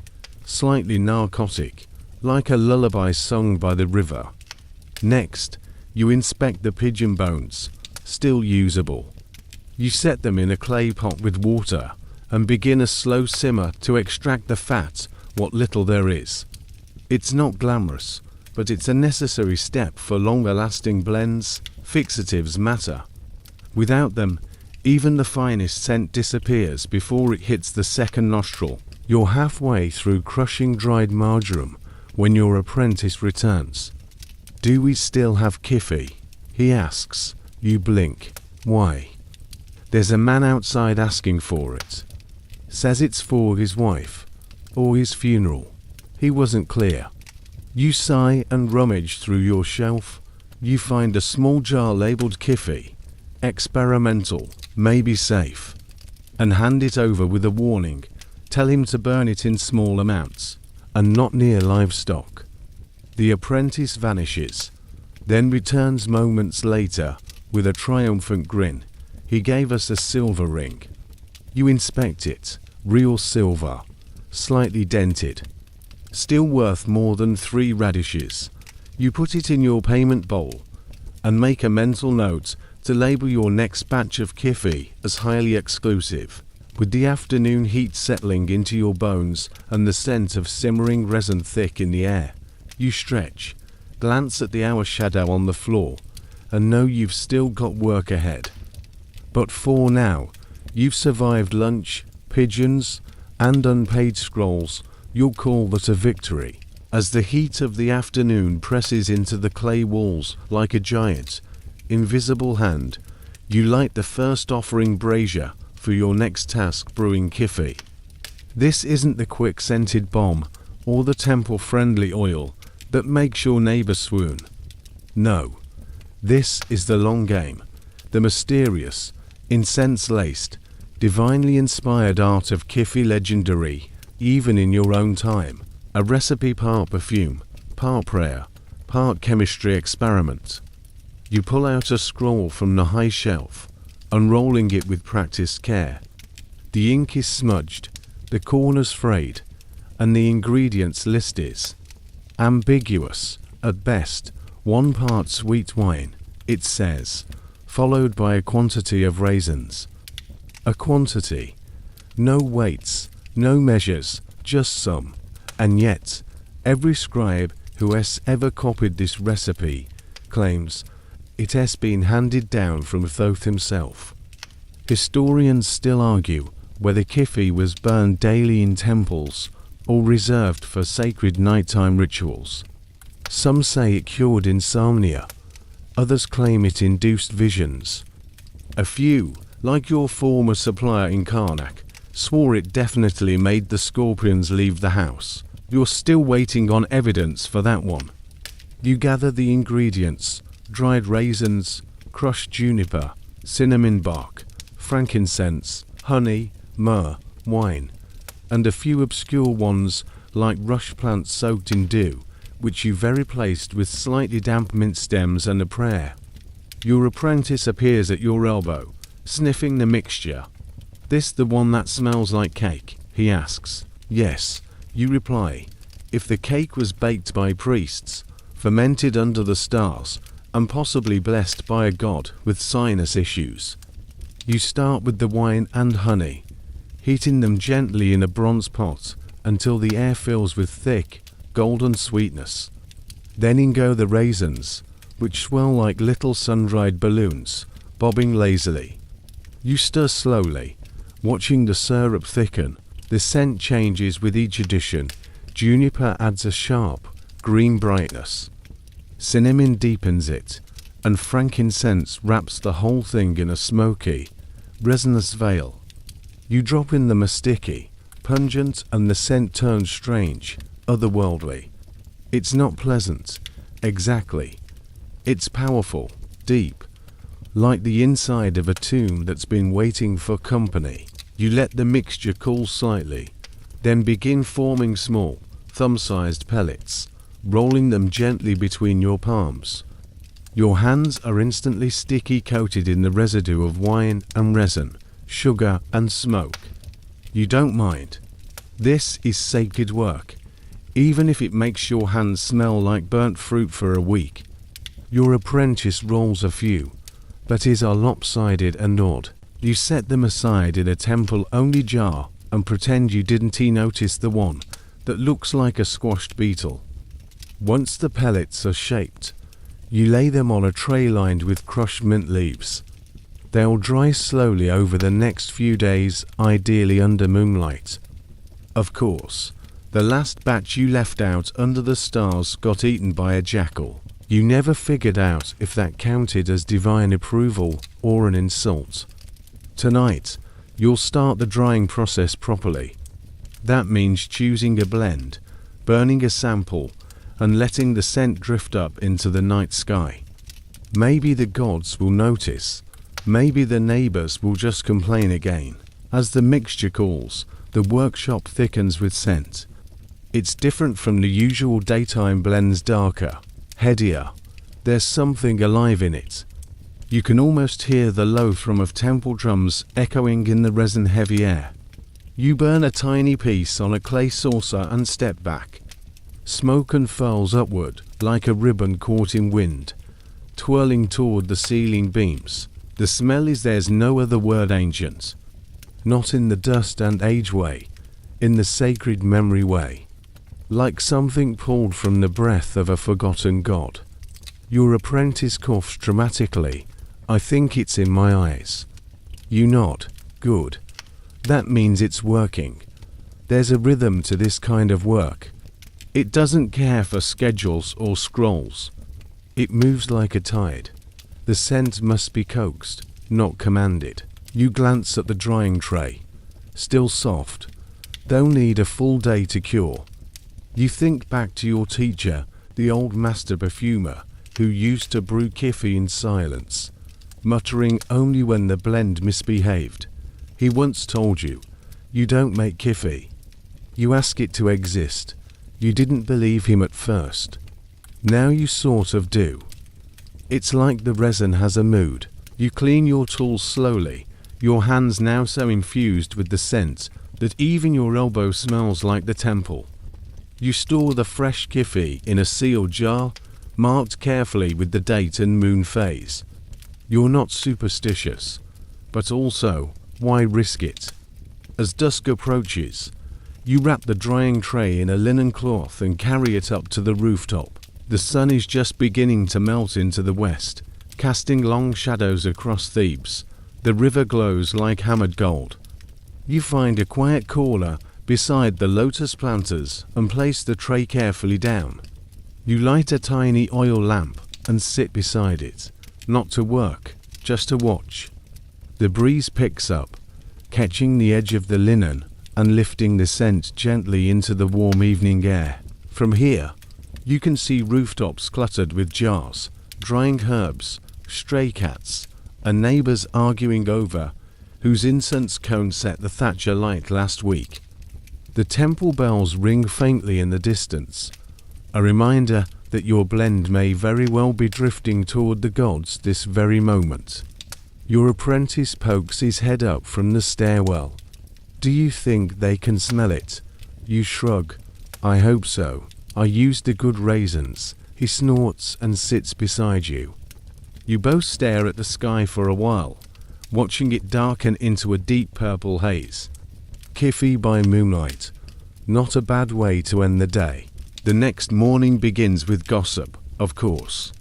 slightly narcotic, like a lullaby sung by the river. Next, you inspect the pigeon bones, still usable. You set them in a clay pot with water and begin a slow simmer to extract the fat, what little there is. It's not glamorous, but it's a necessary step for longer-lasting blends. Fixatives matter. Without them, even the finest scent disappears before it hits the second nostril. You're halfway through crushing dried marjoram when your apprentice returns. Do we still have kiffy? He asks. You blink. Why? There's a man outside asking for it. Says it's for his wife, or his funeral. He wasn't clear. You sigh and rummage through your shelf. You find a small jar labeled kiffy, experimental, maybe safe, and hand it over with a warning. Tell him to burn it in small amounts, and not near livestock. The apprentice vanishes, then returns moments later with a triumphant grin. He gave us a silver ring. You inspect it. Real silver, slightly dented, still worth more than 3 radishes. You put it in your payment bowl and make a mental note to label your next batch of kiffy as highly exclusive. With the afternoon heat settling into your bones and the scent of simmering resin thick in the air, you stretch, glance at the hour shadow on the floor, and know you've still got work ahead. But for now, you've survived lunch, pigeons, and unpaid scrolls. You'll call that a victory. As the heat of the afternoon presses into the clay walls like a giant, invisible hand, you light the first offering brazier for your next task, brewing kiffy. This isn't the quick scented bomb or the temple-friendly oil that makes your neighbor swoon. No, this is the long game, the mysterious, incense-laced, divinely inspired art of kiffy, legendary, even in your own time. A recipe part perfume, part prayer, part chemistry experiment. You pull out a scroll from the high shelf, unrolling it with practiced care. The ink is smudged, the corners frayed, and the ingredients list is ambiguous. At best, 1 part sweet wine, it says, followed by a quantity of raisins. A quantity. No weights, no measures, just some. And yet, every scribe who has ever copied this recipe claims it has been handed down from Thoth himself. Historians still argue whether kiffy was burned daily in temples or reserved for sacred nighttime rituals. Some say it cured insomnia, others claim it induced visions. A few, like your former supplier in Karnak, swore it definitely made the scorpions leave the house. You're still waiting on evidence for that one. You gather the ingredients: dried raisins, crushed juniper, cinnamon bark, frankincense, honey, myrrh, wine, and a few obscure ones like rush plants soaked in dew, which you very placed with slightly damp mint stems and a prayer. Your apprentice appears at your elbow, sniffing the mixture. This the one that smells like cake? He asks. Yes, you reply. If the cake was baked by priests, fermented under the stars, and possibly blessed by a god with sinus issues. You start with the wine and honey, heating them gently in a bronze pot until the air fills with thick, golden sweetness. Then in go the raisins, which swell like little sun-dried balloons, bobbing lazily. You stir slowly, watching the syrup thicken. The scent changes with each addition. Juniper adds a sharp, green brightness. Cinnamon deepens it, and frankincense wraps the whole thing in a smoky, resinous veil. You drop in the mastiki, pungent, and the scent turns strange, otherworldly. It's not pleasant, exactly. It's powerful, deep, like the inside of a tomb that's been waiting for company. You let the mixture cool slightly, then begin forming small, thumb-sized pellets, rolling them gently between your palms. Your hands are instantly sticky, coated in the residue of wine and resin, sugar and smoke. You don't mind. This is sacred work, even if it makes your hands smell like burnt fruit for a week. Your apprentice rolls a few, but his are lopsided and odd. You set them aside in a temple-only jar and pretend you didn't notice the one that looks like a squashed beetle. Once the pellets are shaped, you lay them on a tray lined with crushed mint leaves. They'll dry slowly over the next few days, ideally under moonlight. Of course, the last batch you left out under the stars got eaten by a jackal. You never figured out if that counted as divine approval or an insult. Tonight, you'll start the drying process properly. That means choosing a blend, burning a sample, and letting the scent drift up into the night sky. Maybe the gods will notice. Maybe the neighbors will just complain again. As the mixture cools, the workshop thickens with scent. It's different from the usual daytime blends, darker, headier. There's something alive in it. You can almost hear the low thrum of temple drums echoing in the resin-heavy air. You burn a tiny piece on a clay saucer and step back. Smoke unfurls upward like a ribbon caught in wind, twirling toward the ceiling beams. The smell is there's no other word, ancient. Not in the dust and age way, in the sacred memory way. Like something pulled from the breath of a forgotten god. Your apprentice coughs dramatically. I think it's in my eyes. You nod. Good. That means it's working. There's a rhythm to this kind of work. It doesn't care for schedules or scrolls. It moves like a tide. The scent must be coaxed, not commanded. You glance at the drying tray. Still soft. They'll need a full day to cure. You think back to your teacher, the old master perfumer, who used to brew kiffy in silence, muttering only when the blend misbehaved. He once told you, you don't make kiffy. You ask it to exist. You didn't believe him at first. Now you sort of do. It's like the resin has a mood. You clean your tools slowly, your hands now so infused with the scent that even your elbow smells like the temple. You store the fresh kiffy in a sealed jar, marked carefully with the date and moon phase. You're not superstitious, but also, why risk it? As dusk approaches, you wrap the drying tray in a linen cloth and carry it up to the rooftop. The sun is just beginning to melt into the west, casting long shadows across Thebes. The river glows like hammered gold. You find a quiet corner beside the lotus planters and place the tray carefully down. You light a tiny oil lamp and sit beside it, not to work, just to watch. The breeze picks up, catching the edge of the linen and lifting the scent gently into the warm evening air. From here, you can see rooftops cluttered with jars, drying herbs, stray cats, and neighbors arguing over whose incense cone set the thatch alight last week. The temple bells ring faintly in the distance, a reminder that your blend may very well be drifting toward the gods this very moment. Your apprentice pokes his head up from the stairwell. Do you think they can smell it? You shrug. I hope so. I used the good raisins. He snorts and sits beside you. You both stare at the sky for a while, watching it darken into a deep purple haze. Kiffy by moonlight. Not a bad way to end the day. The next morning begins with gossip, of course.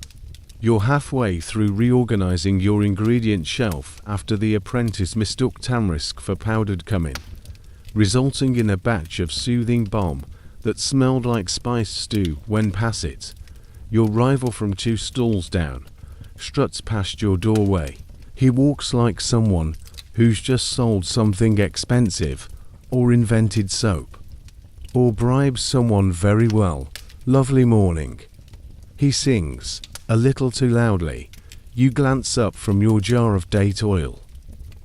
You're halfway through reorganizing your ingredient shelf after the apprentice mistook tamarisk for powdered cumin, resulting in a batch of soothing balm that smelled like spiced stew when past it. Your rival from 2 stalls down struts past your doorway. He walks like someone who's just sold something expensive, or invented soap, or bribes someone very well. Lovely morning. He sings, a little too loudly. You glance up from your jar of date oil.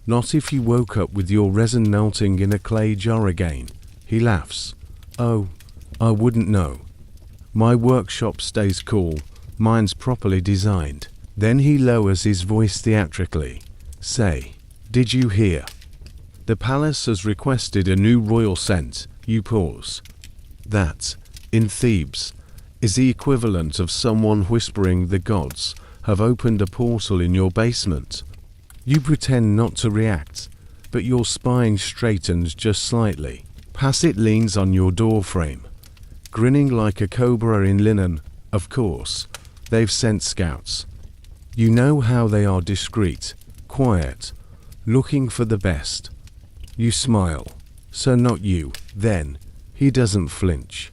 Not if you woke up with your resin melting in a clay jar again. He laughs. Oh, I wouldn't know. My workshop stays cool. Mine's properly designed. Then he lowers his voice theatrically. Say, did you hear? The palace has requested a new royal scent. You pause. That, in Thebes, is the equivalent of someone whispering the gods have opened a portal in your basement. You pretend not to react, but your spine straightens just slightly. Passit leans on your door frame, grinning like a cobra in linen. Of course, they've sent scouts. You know how they are, discreet, quiet, looking for the best. You smile. So not you. Then, he doesn't flinch,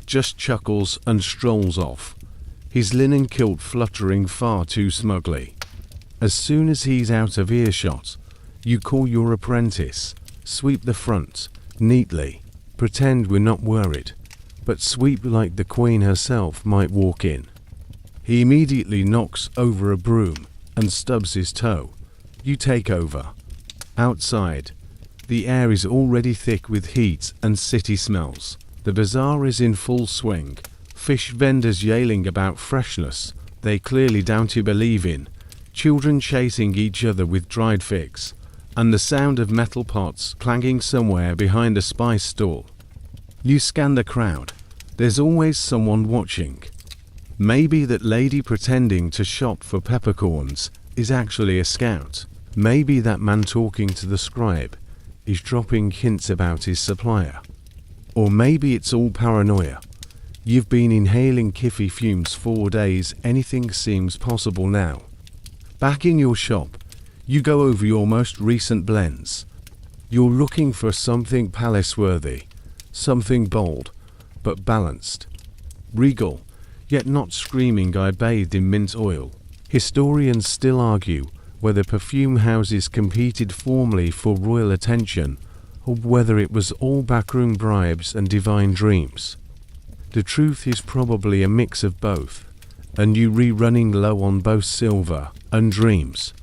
just chuckles and strolls off, his linen kilt fluttering far too smugly. As soon as he's out of earshot, you call your apprentice, sweep the front, neatly, pretend we're not worried, but sweep like the queen herself might walk in. He immediately knocks over a broom and stubs his toe. You take over. Outside, the air is already thick with heat and city smells. The bazaar is in full swing. Fish vendors yelling about freshness they clearly don't believe in. Children chasing each other with dried figs. And the sound of metal pots clanging somewhere behind a spice stall. You scan the crowd. There's always someone watching. Maybe that lady pretending to shop for peppercorns is actually a scout. Maybe that man talking to the scribe is dropping hints about his supplier. Or maybe it's all paranoia. You've been inhaling kiffy fumes 4 days. Anything seems possible now. Back in your shop, you go over your most recent blends. You're looking for something palace-worthy, something bold, but balanced. Regal, yet not screaming I bathed in mint oil. Historians still argue whether perfume houses competed formally for royal attention, or whether it was all backroom bribes and divine dreams. The truth is probably a mix of both, and you running low on both silver and dreams.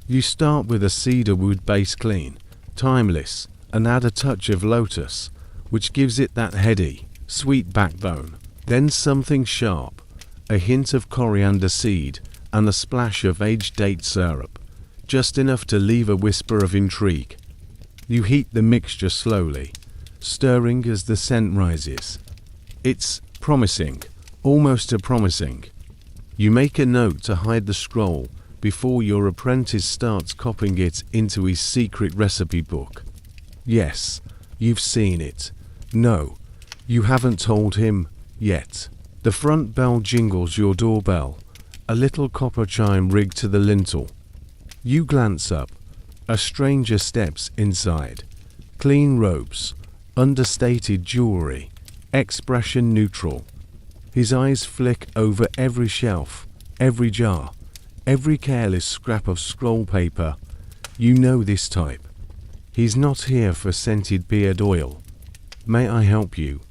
You start with a cedar wood base clean, timeless, and add a touch of lotus, which gives it that heady, sweet backbone. Then something sharp, a hint of coriander seed, and a splash of aged date syrup, just enough to leave a whisper of intrigue. You heat the mixture slowly, stirring as the scent rises. It's promising, almost too promising. You make a note to hide the scroll before your apprentice starts copying it into his secret recipe book. Yes, you've seen it. No, you haven't told him yet. The front bell jingles your doorbell, a little copper chime rigged to the lintel. You glance up. A stranger steps inside. Clean robes, understated jewelry, expression neutral. His eyes flick over every shelf, every jar, every careless scrap of scroll paper. You know this type. He's not here for scented beard oil. May I help you?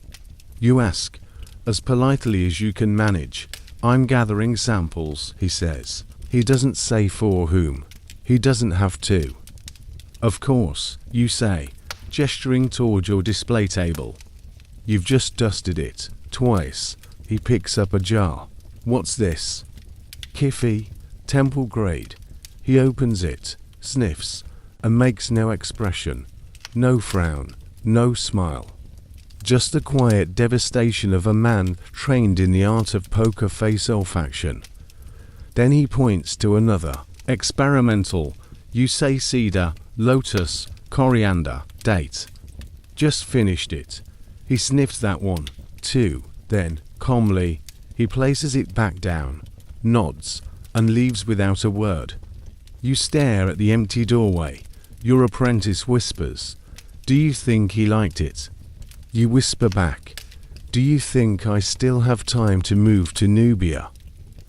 You ask, as politely as you can manage. I'm gathering samples, he says. He doesn't say for whom. He doesn't have to. Of course, you say, gesturing toward your display table. You've just dusted it, twice. He picks up a jar. What's this? Kiffy, temple grade. He opens it, sniffs, and makes no expression. No frown, no smile. Just the quiet devastation of a man trained in the art of poker face olfaction. Then he points to another. Experimental. You say cedar, lotus, coriander, date. Just finished it. He sniffs that one, too. Then, calmly, he places it back down, nods, and leaves without a word. You stare at the empty doorway. Your apprentice whispers, "Do you think he liked it?" You whisper back, "Do you think I still have time to move to Nubia?"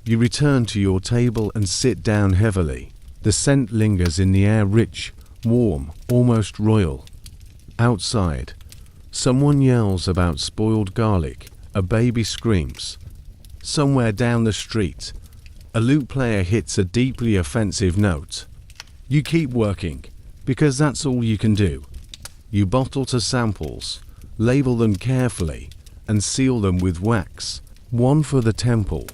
You return to your table and sit down heavily. The scent lingers in the air, rich, warm, almost royal. Outside, someone yells about spoiled garlic. A baby screams. Somewhere down the street, a lute player hits a deeply offensive note. You keep working, because that's all you can do. You bottle to samples, label them carefully, and seal them with wax. One for the temple,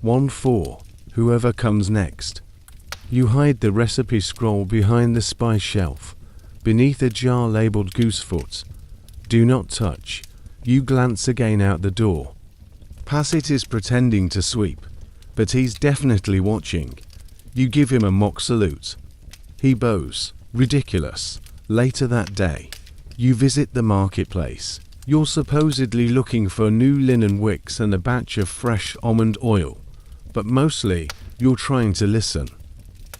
one for whoever comes next. You hide the recipe scroll behind the spice shelf, beneath a jar labeled goosefoot. Do not touch. You glance again out the door. Passit is pretending to sweep, but he's definitely watching. You give him a mock salute. He bows. Ridiculous. Later that day, you visit the marketplace. You're supposedly looking for new linen wicks and a batch of fresh almond oil, but mostly you're trying to listen.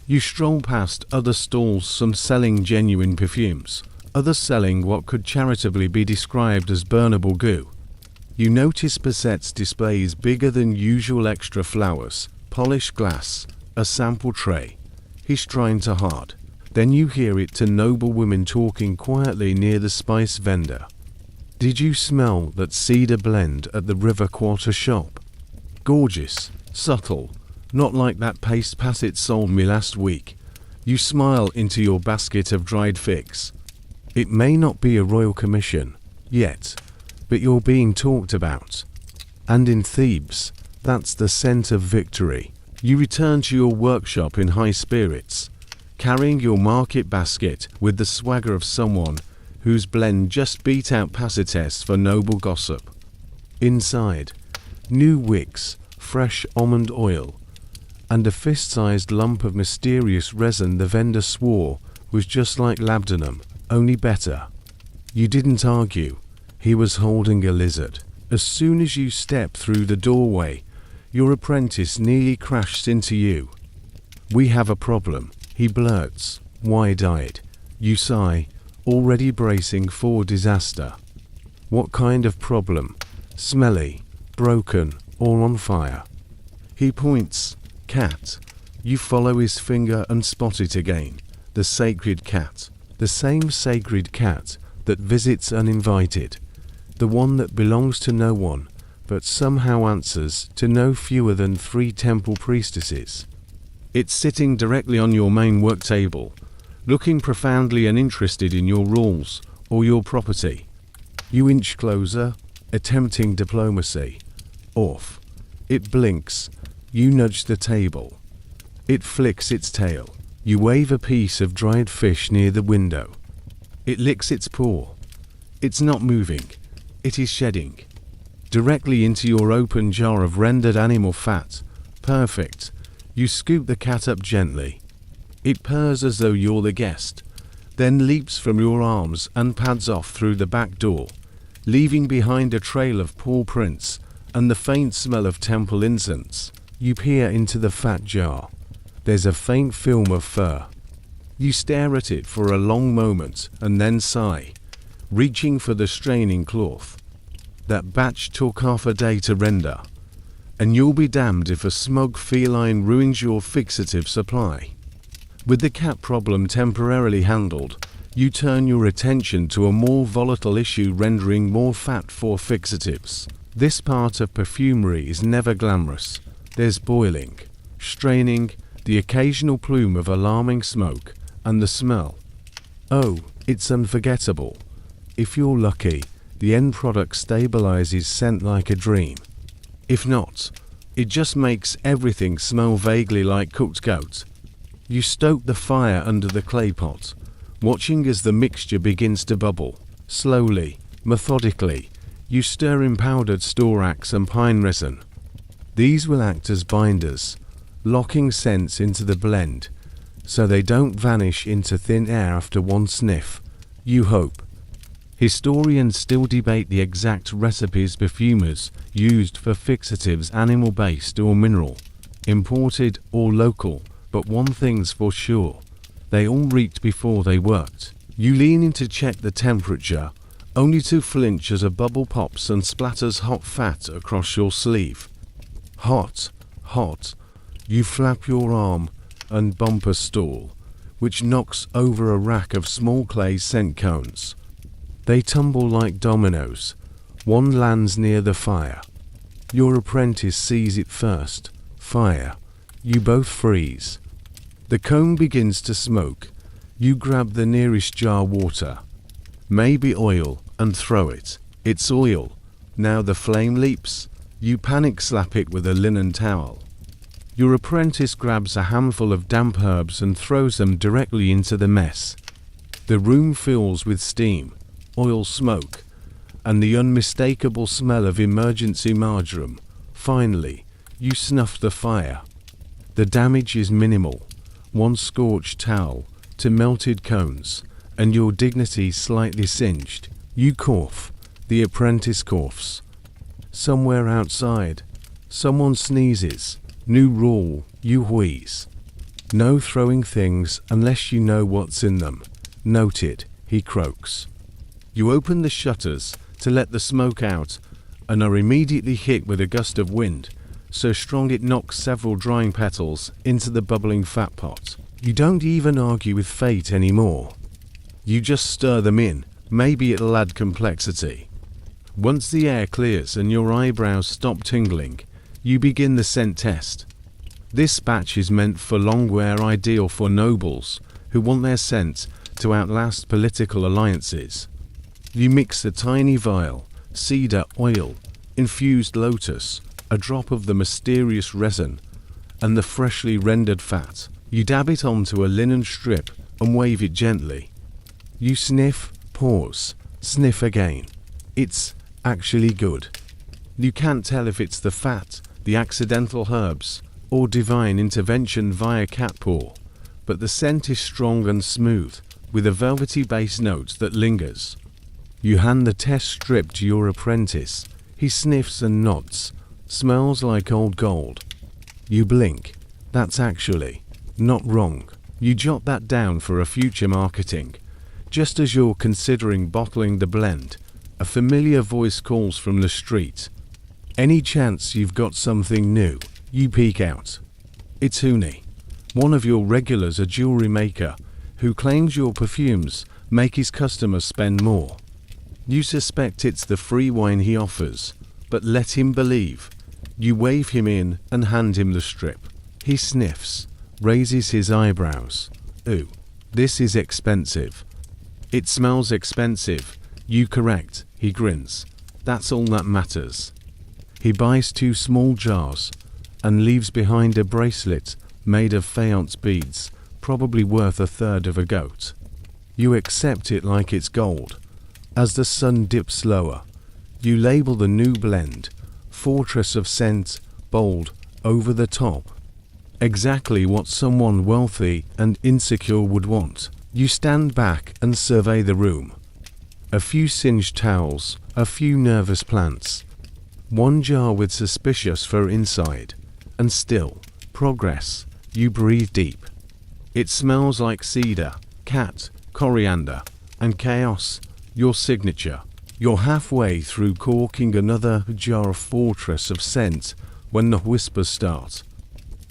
You stroll past other stalls, some selling genuine perfumes, others selling what could charitably be described as burnable goo. You notice Passet's displays bigger than usual, extra flowers, polished glass, a sample tray. He's trying to hard. Then you hear it to noble women talking quietly near the spice vendor. Did you smell that cedar blend at the River Quarter shop? Gorgeous, subtle, not like that paste Passit sold me last week. You smile into your basket of dried figs. It may not be a royal commission, yet, but you're being talked about. And in Thebes, that's the scent of victory. You return to your workshop in high spirits, carrying your market basket with the swagger of someone whose blend just beat out Passit's for noble gossip. Inside, new wicks, fresh almond oil, and a fist-sized lump of mysterious resin the vendor swore was just like labdanum, only better. You didn't argue. He was holding a lizard. As soon as you step through the doorway, your apprentice nearly crashes into you. "We have a problem," he blurts, wide-eyed. You sigh, already bracing for disaster. "What kind of problem? Smelly, broken, or on fire?" He points. "Cat." You follow his finger and spot it again. The sacred cat. The same sacred cat that visits uninvited. The one that belongs to no one, but somehow answers to no fewer than 3 temple priestesses. It's sitting directly on your main work table, looking profoundly uninterested in your rules or your property. You inch closer, attempting diplomacy. Off. It blinks. You nudge the table. It flicks its tail. You wave a piece of dried fish near the window. It licks its paw. It's not moving. It is shedding. Directly into your open jar of rendered animal fat. Perfect. You scoop the cat up gently. It purrs as though you're the guest, then leaps from your arms and pads off through the back door, leaving behind a trail of paw prints and the faint smell of temple incense. You peer into the fat jar. There's a faint film of fur. You stare at it for a long moment and then sigh, reaching for the straining cloth. That batch took half a day to render, and you'll be damned if a smug feline ruins your fixative supply. With the cat problem temporarily handled, you turn your attention to a more volatile issue, rendering more fat for fixatives. This part of perfumery is never glamorous. There's boiling, straining, the occasional plume of alarming smoke, and the smell. Oh, it's unforgettable. If you're lucky, the end product stabilizes scent like a dream. If not, it just makes everything smell vaguely like cooked goat. You stoke the fire under the clay pot, watching as the mixture begins to bubble. Slowly, methodically, you stir in powdered storax and pine resin. These will act as binders, locking scents into the blend, so they don't vanish into thin air after one sniff. You hope. Historians still debate the exact recipes perfumers used for fixatives, animal-based or mineral, imported or local, but one thing's for sure, they all reeked before they worked. You lean in to check the temperature, only to flinch as a bubble pops and splatters hot fat across your sleeve. Hot, hot. You flap your arm and bumper stall, which knocks over a rack of small clay scent cones. They tumble like dominoes. One lands near the fire. Your apprentice sees it first. Fire. You both freeze. The cone begins to smoke. You grab the nearest jar water. Maybe oil, and throw it. It's oil. Now the flame leaps. You panic slap it with a linen towel. Your apprentice grabs a handful of damp herbs and throws them directly into the mess. The room fills with steam, oil smoke, and the unmistakable smell of emergency marjoram. Finally, you snuff the fire. The damage is minimal. One scorched towel to melted cones, and your dignity slightly singed. You cough. The apprentice coughs. Somewhere outside, someone sneezes. New rule, you wheeze. No throwing things unless you know what's in them. Noted, he croaks. You open the shutters to let the smoke out and are immediately hit with a gust of wind, so strong it knocks several drying petals into the bubbling fat pot. You don't even argue with fate anymore. You just stir them in. Maybe it'll add complexity. Once the air clears and your eyebrows stop tingling, you begin the scent test. This batch is meant for long wear, ideal for nobles who want their scent to outlast political alliances. You mix a tiny vial, cedar oil, infused lotus, a drop of the mysterious resin, and the freshly rendered fat. You dab it onto a linen strip and wave it gently. You sniff, pause, sniff again. It's actually good. You can't tell if it's the fat, the accidental herbs, or divine intervention via cat paw, but the scent is strong and smooth, with a velvety bass note that lingers. You hand the test strip to your apprentice. He sniffs and nods. Smells like old gold. You blink. That's actually not wrong. You jot that down for a future marketing. Just as you're considering bottling the blend, a familiar voice calls from the street. Any chance you've got something new? You peek out. It's Huni, one of your regulars, a jewelry maker, who claims your perfumes make his customers spend more. You suspect it's the free wine he offers, but let him believe. You wave him in and hand him the strip. He sniffs, raises his eyebrows. Ooh, this is expensive. It smells expensive. You correct. He grins. That's all that matters. He buys 2 small jars and leaves behind a bracelet made of faience beads, probably worth a third of a goat. You accept it like it's gold. As the sun dips lower, you label the new blend, Fortress of Scent, bold, over the top. Exactly what someone wealthy and insecure would want. You stand back and survey the room. A few singed towels, a few nervous plants. One jar with suspicious fur inside. And still, progress. You breathe deep. It smells like cedar, cat, coriander, and chaos. Your signature. You're halfway through corking another jar of Fortress of Scent when the whispers start.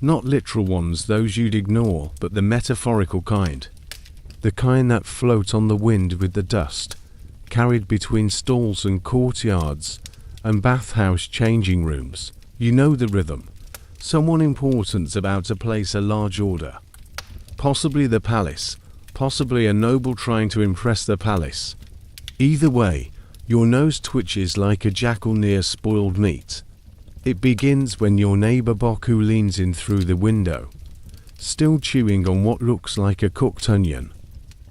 Not literal ones, those you'd ignore, but the metaphorical kind. The kind that float on the wind with the dust, carried between stalls and courtyards and bathhouse changing rooms. You know the rhythm. Someone important's about to place a large order. Possibly the palace, possibly a noble trying to impress the palace. Either way, your nose twitches like a jackal near spoiled meat. It begins when your neighbor Boku leans in through the window, still chewing on what looks like a cooked onion.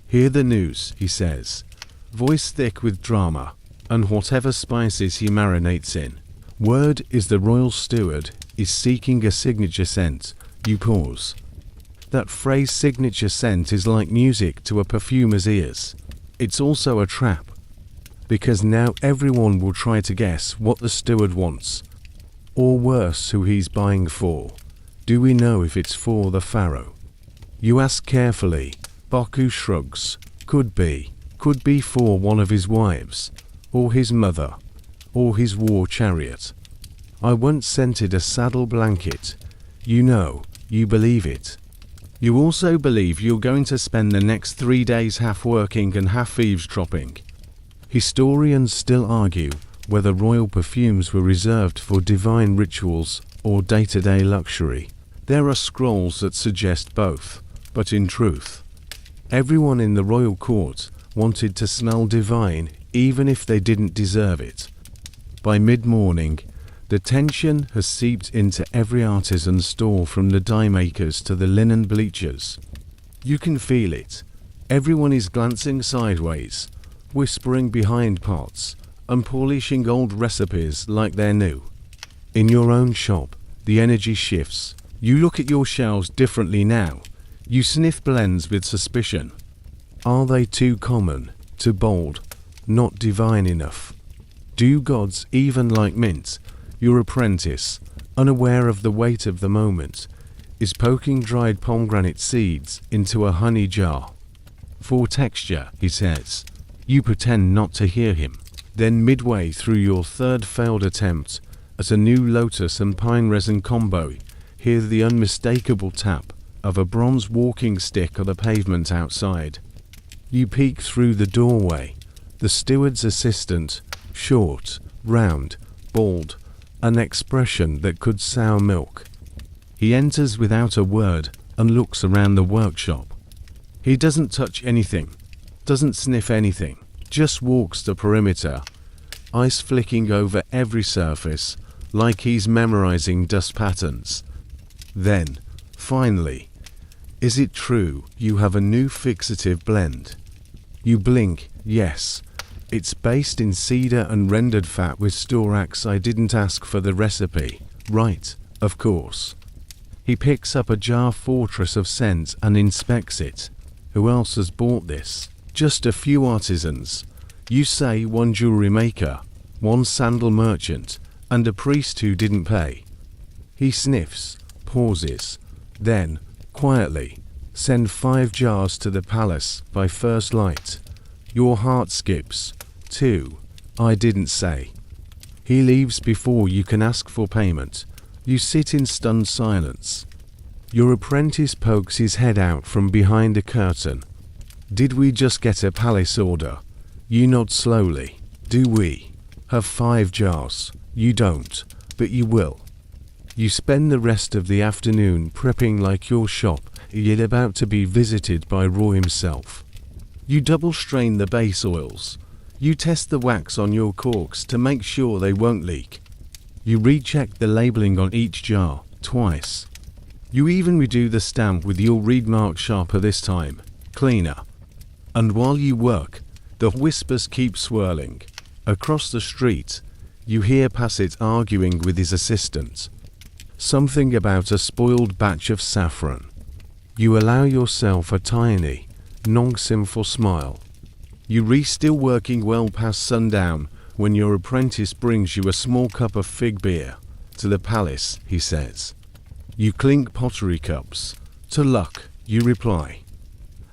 Hear the news, he says, voice thick with drama, and whatever spices he marinates in. Word is the royal steward is seeking a signature scent. You pause. That phrase signature scent is like music to a perfumer's ears. It's also a trap. because now everyone will try to guess what the steward wants, or worse, who he's buying for. Do we know if it's for the pharaoh? You ask carefully. Baku shrugs. Could be for one of his wives, or his mother, or his war chariot. I once scented a saddle blanket. You know, you believe it. You also believe you're going to spend the next 3 days half working and half eavesdropping. Historians still argue whether royal perfumes were reserved for divine rituals or day-to-day luxury. There are scrolls that suggest both, but in truth, everyone in the royal court wanted to smell divine even if they didn't deserve it. By mid-morning, the tension has seeped into every artisan store, from the dye makers to the linen bleachers. You can feel it. Everyone is glancing sideways, whispering behind pots, and polishing old recipes like they're new. In your own shop, the energy shifts. You look at your shelves differently now. You sniff blends with suspicion. Are they too common, too bold, not divine enough? Do gods even like mint? Your apprentice, unaware of the weight of the moment, is poking dried pomegranate seeds into a honey jar. For texture, he says. You pretend not to hear him. Then midway through your third failed attempt at a new lotus and pine resin combo, hear the unmistakable tap of a bronze walking stick on the pavement outside. You peek through the doorway. The steward's assistant, short, round, bald, an expression that could sour milk. He enters without a word and looks around the workshop. He doesn't touch anything, doesn't sniff anything, just walks the perimeter, ice flicking over every surface like he's memorizing dust patterns. Then, finally, is it true you have a new fixative blend? You blink, yes. It's based in cedar and rendered fat with storax. I didn't ask for the recipe. Right, of course. He picks up a jar fortress of scent and inspects it. Who else has bought this? Just a few artisans. You say one jewelry maker, one sandal merchant, and a priest who didn't pay. He sniffs, pauses, then, quietly, send 5 jars to the palace by first light. Your heart skips. 2. I didn't say. He leaves before you can ask for payment. You sit in stunned silence. Your apprentice pokes his head out from behind a curtain. Did we just get a palace order? You nod slowly. Do we have 5 jars? You don't, but you will. You spend the rest of the afternoon prepping like your shop is about to be visited by Raw himself. You double strain the base oils. You test the wax on your corks to make sure they won't leak. You recheck the labeling on each jar, twice. You even redo the stamp with your reed mark sharper this time, cleaner. And while you work, the whispers keep swirling. Across the street, you hear Passett arguing with his assistant. Something about a spoiled batch of saffron. You allow yourself a tiny, non-sinful smile. You still working well past sundown when your apprentice brings you a small cup of fig beer. To the palace, he says. You clink pottery cups. To luck, you reply.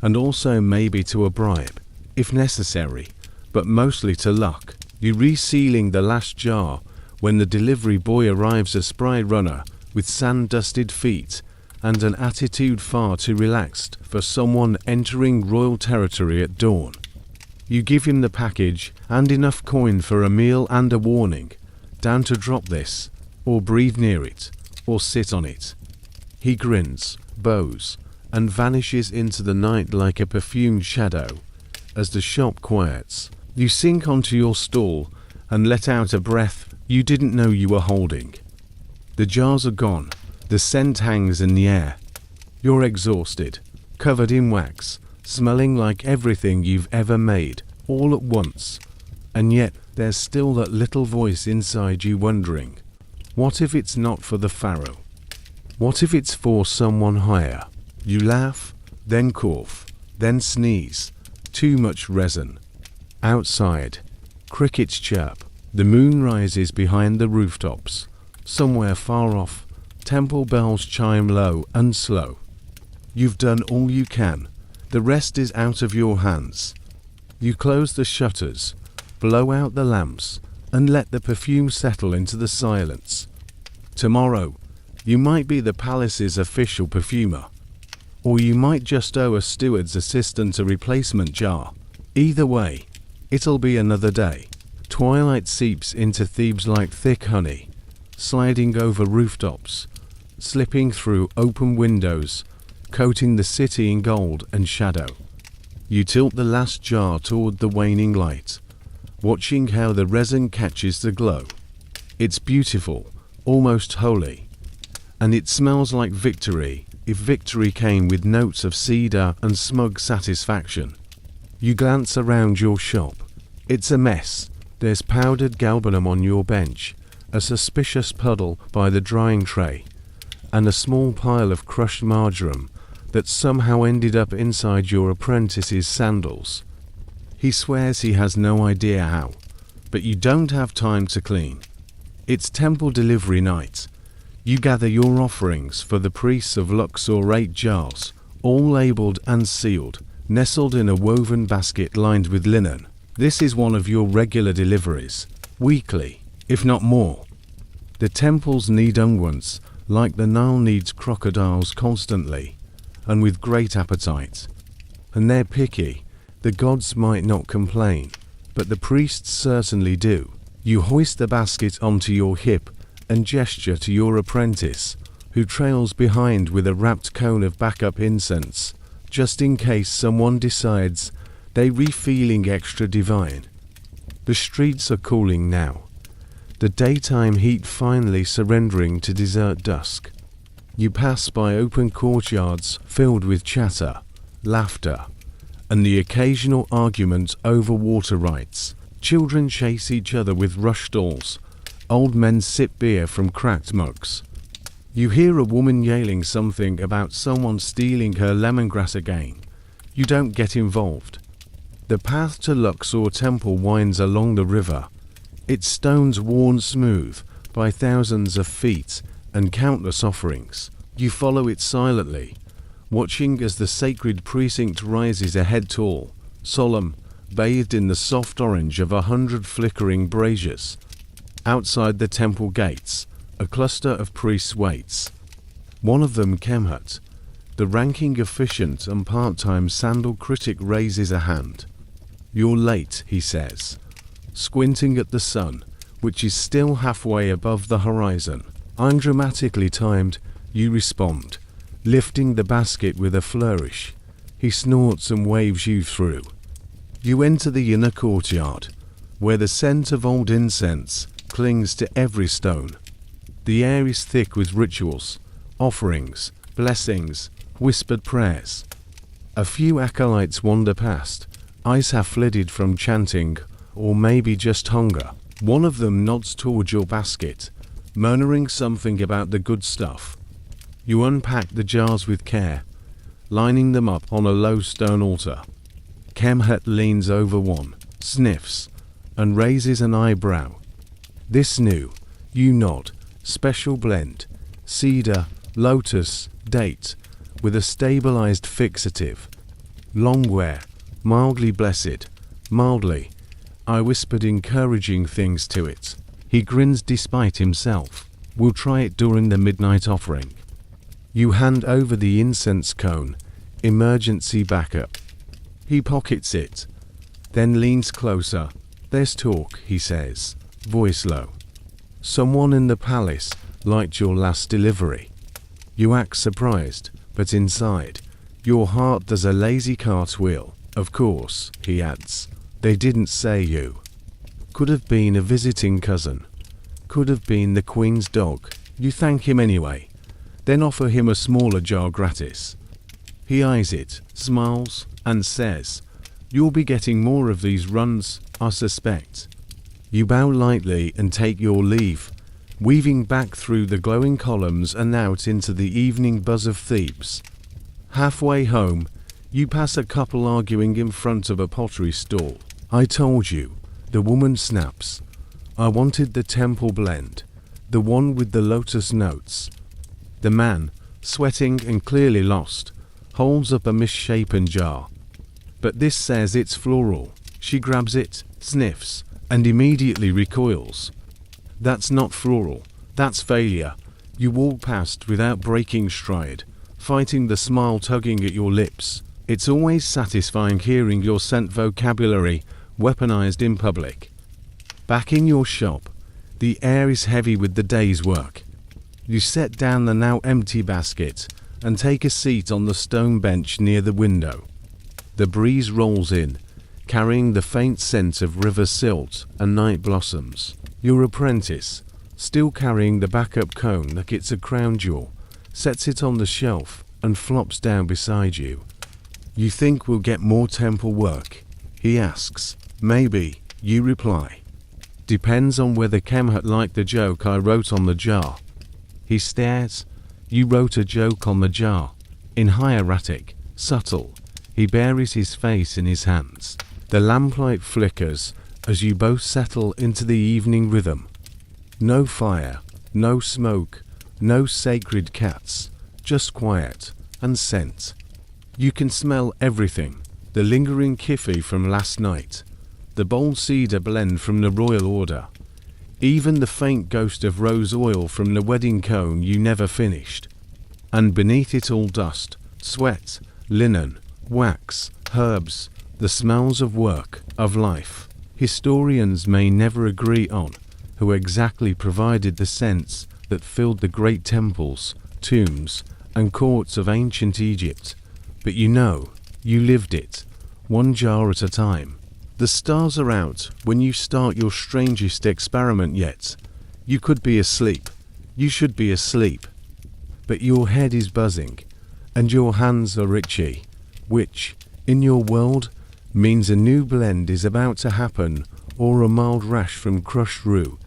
And also maybe to a bribe, if necessary, but mostly to luck. You resealing the last jar when the delivery boy arrives, a spry runner with sand-dusted feet and an attitude far too relaxed for someone entering royal territory at dawn. You give him the package and enough coin for a meal and a warning, down to drop this, or breathe near it, or sit on it. He grins, bows, and vanishes into the night like a perfumed shadow. As the shop quiets, you sink onto your stool and let out a breath you didn't know you were holding. The jars are gone, the scent hangs in the air. You're exhausted, covered in wax, smelling like everything you've ever made, all at once. And yet there's still that little voice inside you wondering, what if it's not for the pharaoh? What if it's for someone higher? You laugh, then cough, then sneeze. Too much resin. Outside, Crickets chirp. The moon rises behind the rooftops. Somewhere far off, temple bells chime low and slow. You've done all you can. The rest is out of your hands. You close the shutters, blow out the lamps, and let the perfume settle into the silence. Tomorrow, you might be the palace's official perfumer. Or you might just owe a steward's assistant a replacement jar. Either way, it'll be another day. Twilight seeps into Thebes like thick honey, sliding over rooftops, slipping through open windows, coating the city in gold and shadow. You tilt the last jar toward the waning light, watching how the resin catches the glow. It's beautiful, almost holy, and it smells like victory, if victory came with notes of cedar and smug satisfaction. You glance around your shop. It's a mess. There's powdered galbanum on your bench, a suspicious puddle by the drying tray, and a small pile of crushed marjoram that somehow ended up inside your apprentice's sandals. He swears he has no idea how, but you don't have time to clean. It's temple delivery night. You gather your offerings for the priests of Luxor 8 jars, all labeled and sealed, nestled in a woven basket lined with linen. This is one of your regular deliveries, weekly, if not more. The temples need unguents, like the Nile needs crocodiles constantly, and with great appetite. And they're picky. The gods might not complain, but the priests certainly do. You hoist the basket onto your hip and gesture to your apprentice, who trails behind with a wrapped cone of backup incense, just in case someone decides they're feeling extra divine. The streets are cooling now, the daytime heat finally surrendering to desert dusk. You pass by open courtyards filled with chatter, laughter, and the occasional argument over water rights. Children chase each other with rush dolls. Old men sip beer from cracked mugs. You hear a woman yelling something about someone stealing her lemongrass again. You don't get involved. The path to Luxor Temple winds along the river, its stones worn smooth by thousands of feet and countless offerings. You follow it silently, watching as the sacred precinct rises a head tall, solemn, bathed in the soft orange of 100 flickering braziers. Outside the temple gates, a cluster of priests waits. One of them, Kemhut, the ranking officiant and part-time sandal critic, raises a hand. "You're late," he says, squinting at the sun, which is still halfway above the horizon. "I'm dramatically timed," you respond, lifting the basket with a flourish. He snorts and waves you through. You enter the inner courtyard, where the scent of old incense clings to every stone. The air is thick with rituals, offerings, blessings, whispered prayers. A few acolytes wander past, eyes half-lidded from chanting, or maybe just hunger. One of them nods toward your basket, murmuring something about the good stuff. You unpack the jars with care, lining them up on a low stone altar. Kemhut leans over one, sniffs, and raises an eyebrow. "This new," you nod, "special blend, cedar, lotus, date, with a stabilized fixative. Long wear, mildly blessed, mildly." I whispered encouraging things to it. He grins despite himself. "We'll try it during the midnight offering." You hand over the incense cone, emergency backup. He pockets it, then leans closer. "There's talk," he says, voice low. "Someone in the palace liked your last delivery." You act surprised, but inside, your heart does a lazy cartwheel. "Of course," he adds, "they didn't say you. Could have been a visiting cousin. Could have been the Queen's dog." You thank him anyway, then offer him a smaller jar gratis. He eyes it, smiles, and says, "You'll be getting more of these runs, I suspect." You bow lightly and take your leave, weaving back through the glowing columns and out into the evening buzz of Thebes. Halfway home, you pass a couple arguing in front of a pottery stall. "I told you," The woman snaps. I wanted the temple blend, the one with the lotus notes. The man, sweating and clearly lost, holds up a misshapen jar. But this says it's floral. She grabs it, sniffs, and immediately recoils. That's not floral. That's failure. You walk past without breaking stride, fighting the smile tugging at your lips. It's always satisfying hearing your scent vocabulary weaponized in public. Back in your shop, the air is heavy with the day's work. You set down the now empty basket and take a seat on the stone bench near the window. The breeze rolls in, carrying the faint scent of river silt and night blossoms. Your apprentice, still carrying the backup cone like it's a crown jewel, sets it on the shelf and flops down beside you. You think we'll get more temple work? He asks. Maybe, you reply. Depends on whether Kemhat liked the joke I wrote on the jar. He stares. You wrote a joke on the jar. In hieratic, subtle. He buries his face in his hands. The lamplight flickers as you both settle into the evening rhythm. No fire, no smoke, no sacred cats, just quiet and scent. You can smell everything. The lingering kiffy from last night, the bold cedar blend from the royal order, even the faint ghost of rose oil from the wedding cone you never finished. And beneath it all dust, sweat, linen, wax, herbs, the smells of work, of life. Historians may never agree on who exactly provided the scents that filled the great temples, tombs, and courts of ancient Egypt, but you know, you lived it, one jar at a time. The stars are out when you start your strangest experiment yet. You could be asleep. You should be asleep. But your head is buzzing, and your hands are itchy, which, in your world, means a new blend is about to happen, or a mild rash from crushed rue.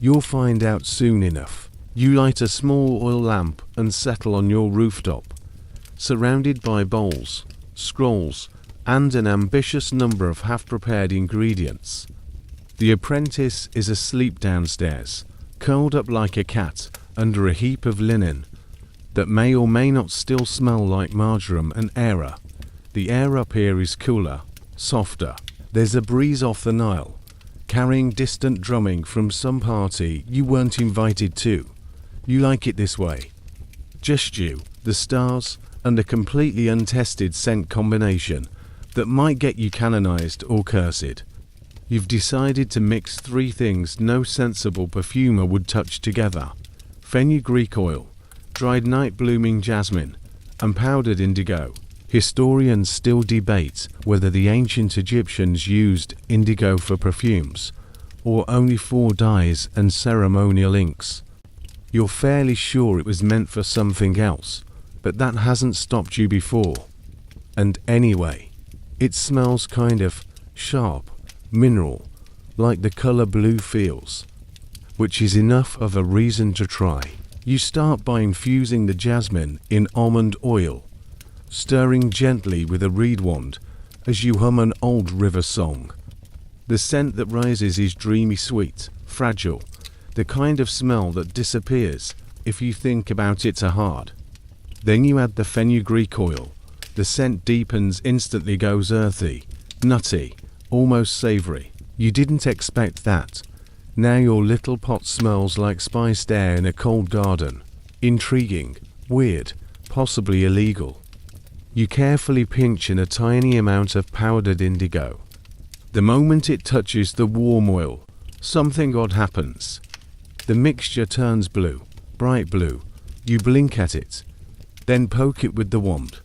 You'll find out soon enough. You light a small oil lamp and settle on your rooftop, surrounded by bowls, scrolls, and an ambitious number of half-prepared ingredients. The apprentice is asleep downstairs, curled up like a cat under a heap of linen that may or may not still smell like marjoram and air. The air up here is cooler, softer. There's a breeze off the Nile, carrying distant drumming from some party you weren't invited to. You like it this way. Just you, the stars, and a completely untested scent combination that might get you canonized or cursed. You've decided to mix three things no sensible perfumer would touch together: fenugreek oil, dried night-blooming jasmine, and powdered indigo. Historians still debate whether the ancient Egyptians used indigo for perfumes, or only for dyes and ceremonial inks. You're fairly sure it was meant for something else, but that hasn't stopped you before. And anyway, it smells kind of sharp, mineral, like the color blue feels, which is enough of a reason to try. You start by infusing the jasmine in almond oil, stirring gently with a reed wand as you hum an old river song. The scent that rises is dreamy sweet, fragile, the kind of smell that disappears if you think about it too hard. Then you add the fenugreek oil. The scent deepens, instantly goes earthy, nutty, almost savory. You didn't expect that. Now your little pot smells like spiced air in a cold garden. Intriguing, weird, possibly illegal. You carefully pinch in a tiny amount of powdered indigo. The moment it touches the warm oil, something odd happens. The mixture turns blue, bright blue. You blink at it, then poke it with the wand.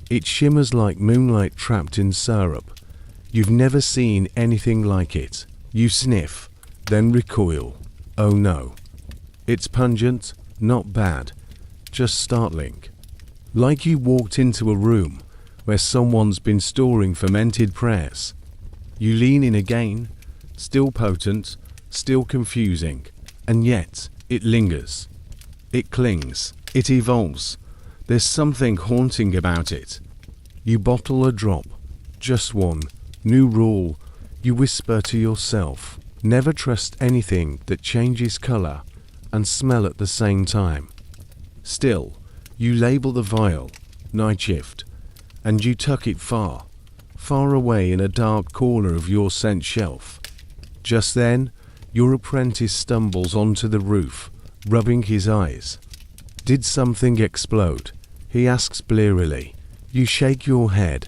It shimmers like moonlight trapped in syrup. You've never seen anything like it. You sniff, then recoil. Oh no. It's pungent, not bad, just startling. Like you walked into a room where someone's been storing fermented prayers. You lean in again, still potent, still confusing, and yet it lingers. It clings, it evolves. There's something haunting about it. You bottle a drop, just one. New rule, You whisper to yourself, never trust anything that changes color and smell at the same time. Still, you label the vial, night shift, and you tuck it far, far away in a dark corner of your scent shelf. Just then, your apprentice stumbles onto the roof, rubbing his eyes. Did something explode? He asks blearily. You shake your head.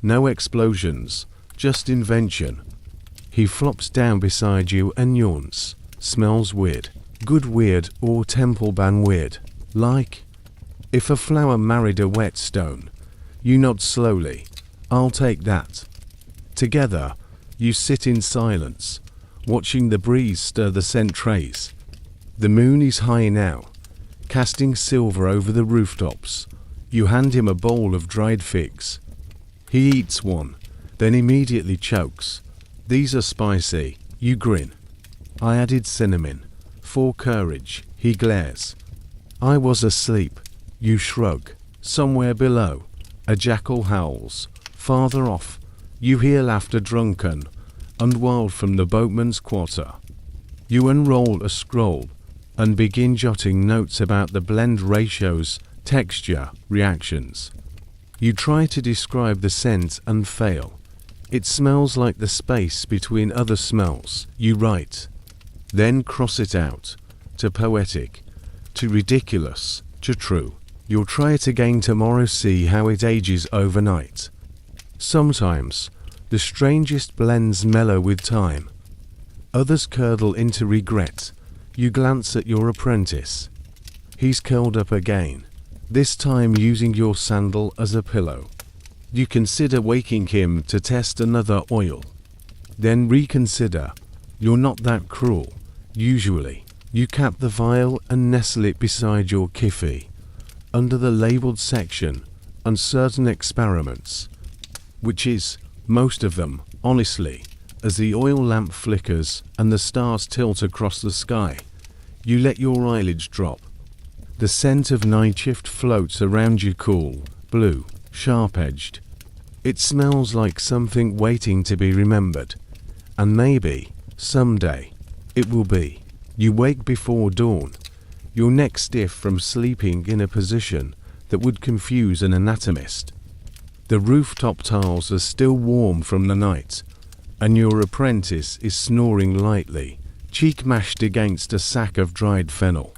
No explosions, just invention. He flops down beside you and yawns. Smells weird. Good weird or temple ban weird. Like if a flower married a whetstone. You nod slowly. I'll take that. Together, you sit in silence, watching the breeze stir the scent trays. The moon is high now, casting silver over the rooftops. You hand him a bowl of dried figs. He eats one, then immediately chokes. These are spicy. You grin. I added cinnamon. For courage. He glares. I was asleep. You shrug. Somewhere below, a jackal howls. Farther off, you hear laughter drunken and wild from the boatman's quarter. You unroll a scroll and begin jotting notes about the blend ratios, texture, reactions. You try to describe the scent and fail. It smells like the space between other smells. You write. Then cross it out. To poetic. To ridiculous. To true. You'll try it again tomorrow, see how it ages overnight. Sometimes, the strangest blends mellow with time. Others curdle into regret. You glance at your apprentice. He's curled up again, this time using your sandal as a pillow. You consider waking him to test another oil. Then reconsider. You're not that cruel. Usually, you cap the vial and nestle it beside your kiffy. Under the labeled section, uncertain experiments. Which is, most of them, honestly, as the oil lamp flickers and the stars tilt across the sky. You let your eyelids drop. The scent of night shift floats around you, cool, blue, sharp-edged. It smells like something waiting to be remembered. And maybe, someday, it will be. You wake before dawn, your neck stiff from sleeping in a position that would confuse an anatomist. The rooftop tiles are still warm from the night, and your apprentice is snoring lightly, cheek mashed against a sack of dried fennel.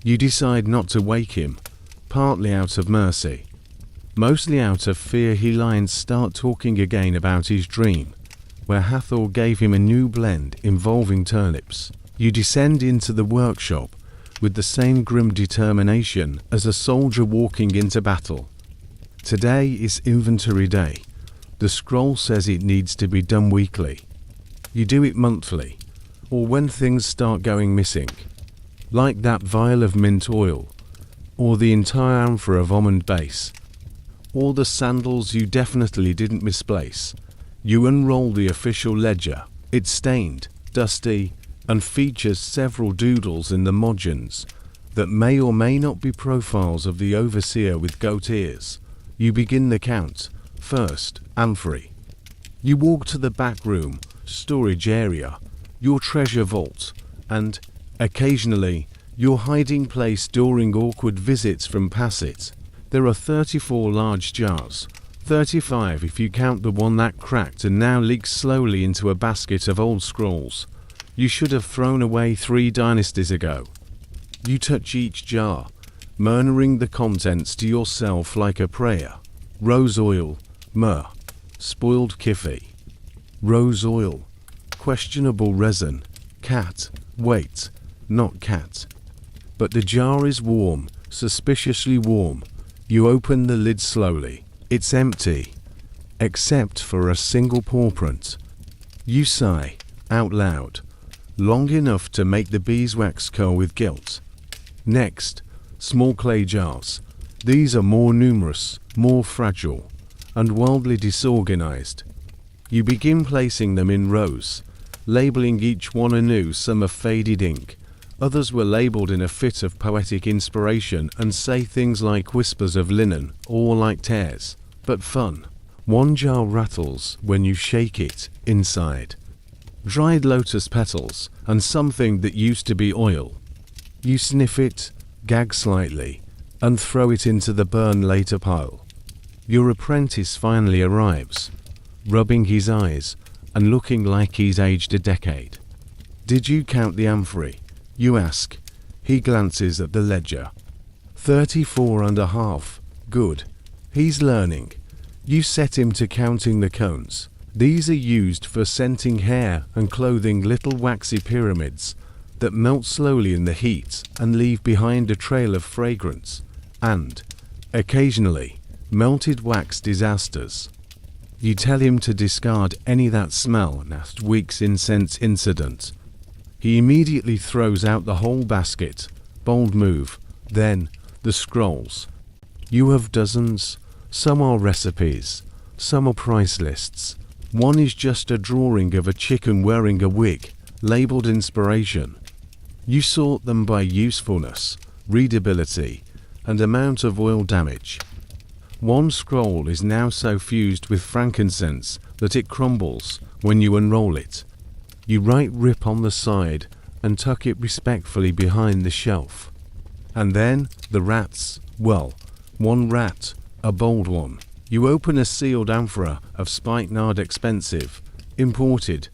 You decide not to wake him, partly out of mercy, mostly out of fear he lions start talking again about his dream, where Hathor gave him a new blend involving turnips. You descend into the workshop with the same grim determination as a soldier walking into battle. Today is inventory day. The scroll says it needs to be done weekly. You do it monthly, or when things start going missing, like that vial of mint oil, or the entire amphora of almond base, or the sandals you definitely didn't misplace. You unroll the official ledger. It's stained, dusty, and features several doodles in the margins that may or may not be profiles of the overseer with goat ears. You begin the count. First, amphory. You walk to the back room, storage area, your treasure vault, and, occasionally, your hiding place during awkward visits from Passit. There are 34 large jars, 35 if you count the one that cracked and now leaks slowly into a basket of old scrolls you should have thrown away 3 dynasties ago. You touch each jar, murmuring the contents to yourself like a prayer. Rose oil, myrrh, spoiled kiffy. Rose oil, questionable resin, cat, wait, not cat. But the jar is warm, suspiciously warm. You open the lid slowly. It's empty, except for a single paw print. You sigh, out loud, long enough to make the beeswax curl with guilt. Next, small clay jars. These are more numerous, more fragile, and wildly disorganized. You begin placing them in rows, labeling each one anew. Some are faded ink, others were labeled in a fit of poetic inspiration and say things like whispers of linen or like tears, but fun. One jar rattles when you shake it inside. Dried lotus petals and something that used to be oil. You sniff it, gag slightly, and throw it into the burn later pile. Your apprentice finally arrives, rubbing his eyes and looking like he's aged a decade. Did you count the amphorae? You ask. He glances at the ledger. 34.5. Good. He's learning. You set him to counting the cones. These are used for scenting hair and clothing little waxy pyramids that melt slowly in the heat and leave behind a trail of fragrance and, occasionally, melted wax disasters. You tell him to discard any that smell last week's incense incident. He immediately throws out the whole basket. Bold move. Then, the scrolls. You have dozens. Some are recipes. Some are price lists. One is just a drawing of a chicken wearing a wig, labeled inspiration. You sort them by usefulness, readability, and amount of oil damage. One scroll is now so fused with frankincense that it crumbles when you unroll it. You write "RIP" on the side and tuck it respectfully behind the shelf. And then, the rats. Well, one rat, a bold one. You open a sealed amphora of spikenard expensive, imported,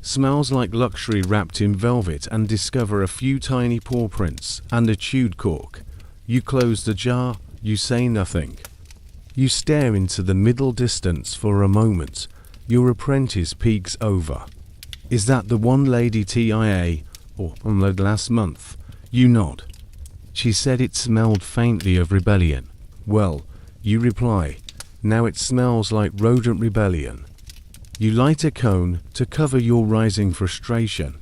smells like luxury wrapped in velvet, and discover a few tiny paw prints and a chewed cork. You close the jar, you say nothing. You stare into the middle distance for a moment. Your apprentice peeks over. Is that the one lady TIA, or unload last month? You nod. She said it smelled faintly of rebellion. Well, you reply, now it smells like rodent rebellion. You light a cone to cover your rising frustration.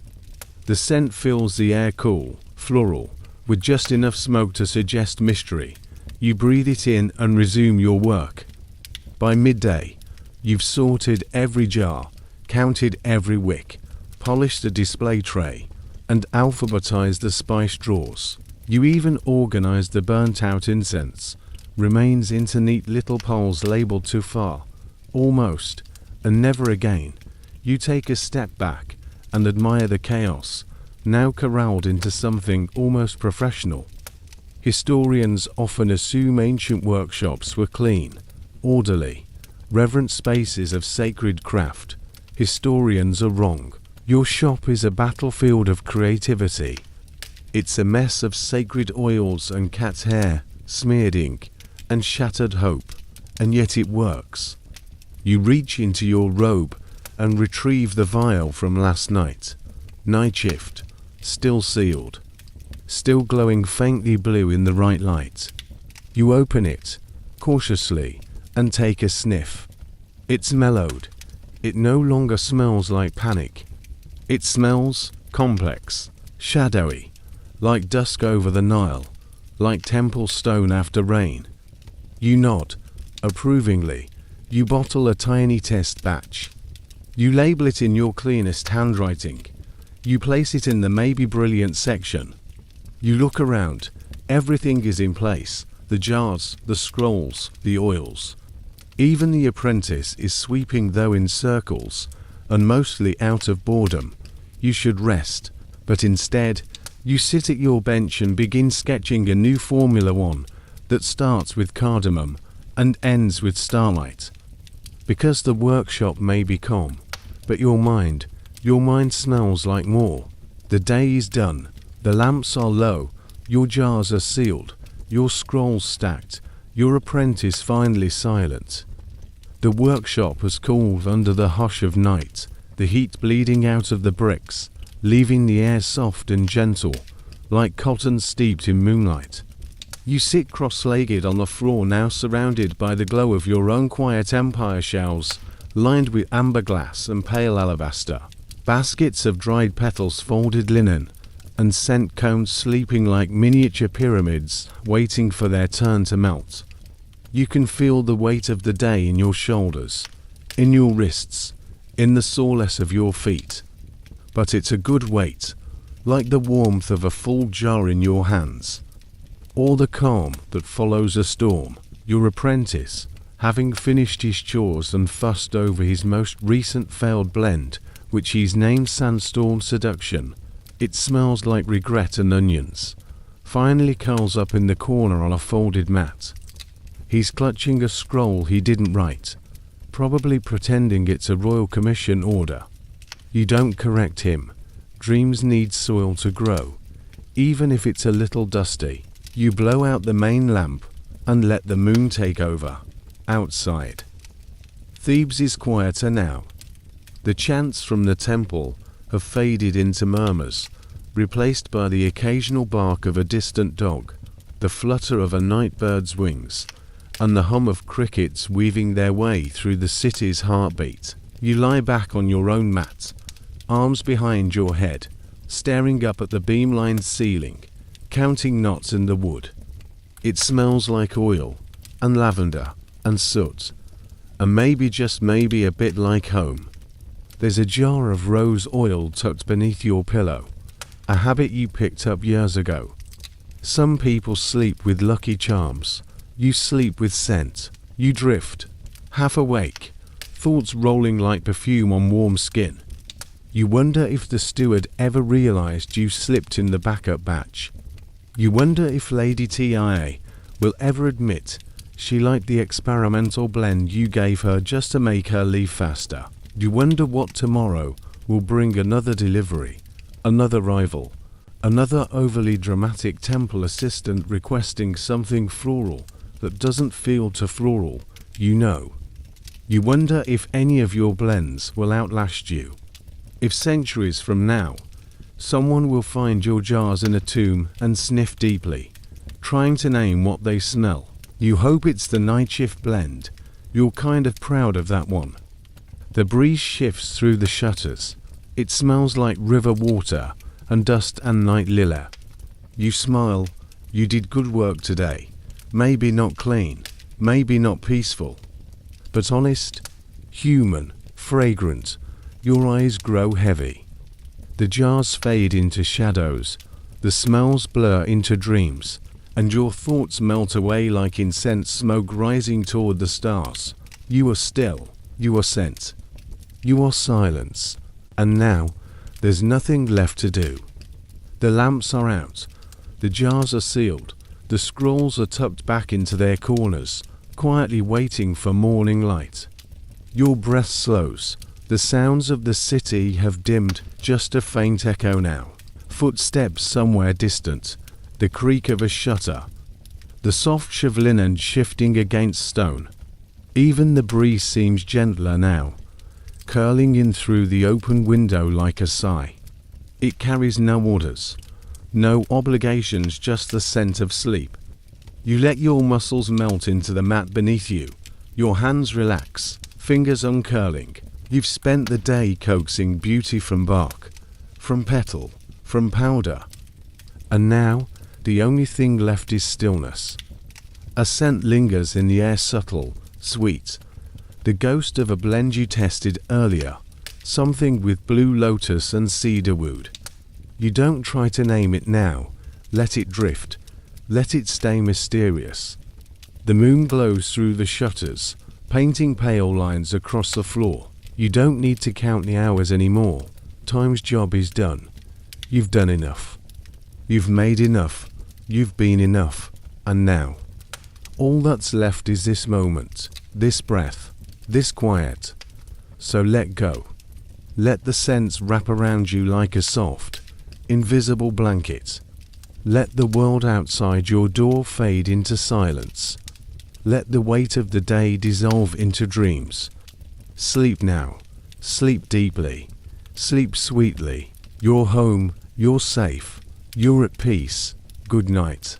The scent fills the air cool, floral, with just enough smoke to suggest mystery. You breathe it in and resume your work. By midday, you've sorted every jar, counted every wick, polished the display tray, and alphabetized the spice drawers. You even organized the burnt-out incense, remains into neat little piles labeled "too far," "almost," and "never again." You take a step back and admire the chaos, now corralled into something almost professional. Historians often assume ancient workshops were clean, orderly, reverent spaces of sacred craft. Historians are wrong. Your shop is a battlefield of creativity. It's a mess of sacred oils and cat's hair, smeared ink, and shattered hope, and yet it works. You reach into your robe and retrieve the vial from last night. Night shift, still sealed, still glowing faintly blue in the right light. You open it, cautiously, and take a sniff. It's mellowed. It no longer smells like panic. It smells complex, shadowy, like dusk over the Nile, like temple stone after rain. You nod, approvingly. You bottle a tiny test batch. You label it in your cleanest handwriting. You place it in the maybe brilliant section. You look around. Everything is in place. The jars, the scrolls, the oils. Even the apprentice is sweeping, though in circles, and mostly out of boredom. You should rest, but instead, you sit at your bench and begin sketching a new Formula One that starts with cardamom and ends with starlight. Because the workshop may be calm, but your mind smells like more. The day is done. The lamps are low. Your jars are sealed. Your scrolls stacked. Your apprentice finally silent. The workshop has cooled under the hush of night, the heat bleeding out of the bricks, leaving the air soft and gentle, like cotton steeped in moonlight. You sit cross-legged on the floor, now surrounded by the glow of your own quiet empire shelves, lined with amber glass and pale alabaster, baskets of dried petals, folded linen, and scent cones sleeping like miniature pyramids, waiting for their turn to melt. You can feel the weight of the day in your shoulders, in your wrists, in the soreness of your feet. But it's a good weight, like the warmth of a full jar in your hands, or the calm that follows a storm. Your apprentice, having finished his chores and fussed over his most recent failed blend, which he's named Sandstorm Seduction. It smells like regret and onions. Finally curls up in the corner on a folded mat. He's clutching a scroll he didn't write, probably pretending it's a royal commission order. You don't correct him. Dreams need soil to grow, even if it's a little dusty. You blow out the main lamp and let the moon take over. Outside, Thebes is quieter now. The chants from the temple have faded into murmurs, replaced by the occasional bark of a distant dog, the flutter of a night bird's wings, and the hum of crickets weaving their way through the city's heartbeat. You lie back on your own mat, arms behind your head, staring up at the beam-lined ceiling, counting knots in the wood. It smells like oil, and lavender, and soot, and maybe, just maybe, a bit like home. There's a jar of rose oil tucked beneath your pillow, a habit you picked up years ago. Some people sleep with lucky charms. You sleep with scent. You drift, half awake, thoughts rolling like perfume on warm skin. You wonder if the steward ever realized you slipped in the backup batch. You wonder if Lady TIA will ever admit she liked the experimental blend you gave her just to make her leave faster. You wonder what tomorrow will bring: another delivery, another rival, another overly dramatic temple assistant requesting something floral that doesn't feel too floral, you know. You wonder if any of your blends will outlast you. If centuries from now, someone will find your jars in a tomb and sniff deeply, trying to name what they smell. You hope it's the night shift blend. You're kind of proud of that one. The breeze shifts through the shutters. It smells like river water and dust and night lilac. You smile. You did good work today. Maybe not clean, maybe not peaceful, but honest, human, fragrant. Your eyes grow heavy. The jars fade into shadows. The smells blur into dreams, and your thoughts melt away like incense smoke rising toward the stars. You are still. You are scent. You are silence. And now, there's nothing left to do. The lamps are out. The jars are sealed. The scrolls are tucked back into their corners, quietly waiting for morning light. Your breath slows. The sounds of the city have dimmed, just a faint echo now. Footsteps somewhere distant. The creak of a shutter. The soft shiv linen shifting against stone. Even the breeze seems gentler now, curling in through the open window like a sigh. It carries no orders, no obligations, just the scent of sleep. You let your muscles melt into the mat beneath you. Your hands relax, fingers uncurling. You've spent the day coaxing beauty from bark, from petal, from powder. And now, the only thing left is stillness. A scent lingers in the air, subtle, sweet. The ghost of a blend you tested earlier, something with blue lotus and cedarwood. You don't try to name it now. Let it drift. Let it stay mysterious. The moon glows through the shutters, painting pale lines across the floor. You don't need to count the hours anymore. Time's job is done. You've done enough. You've made enough. You've been enough. And now, all that's left is this moment, this breath, this quiet. So let go. Let the scents wrap around you like a soft, invisible blanket. Let the world outside your door fade into silence. Let the weight of the day dissolve into dreams. Sleep now. Sleep deeply. Sleep sweetly. You're home. You're safe. You're at peace. Good night.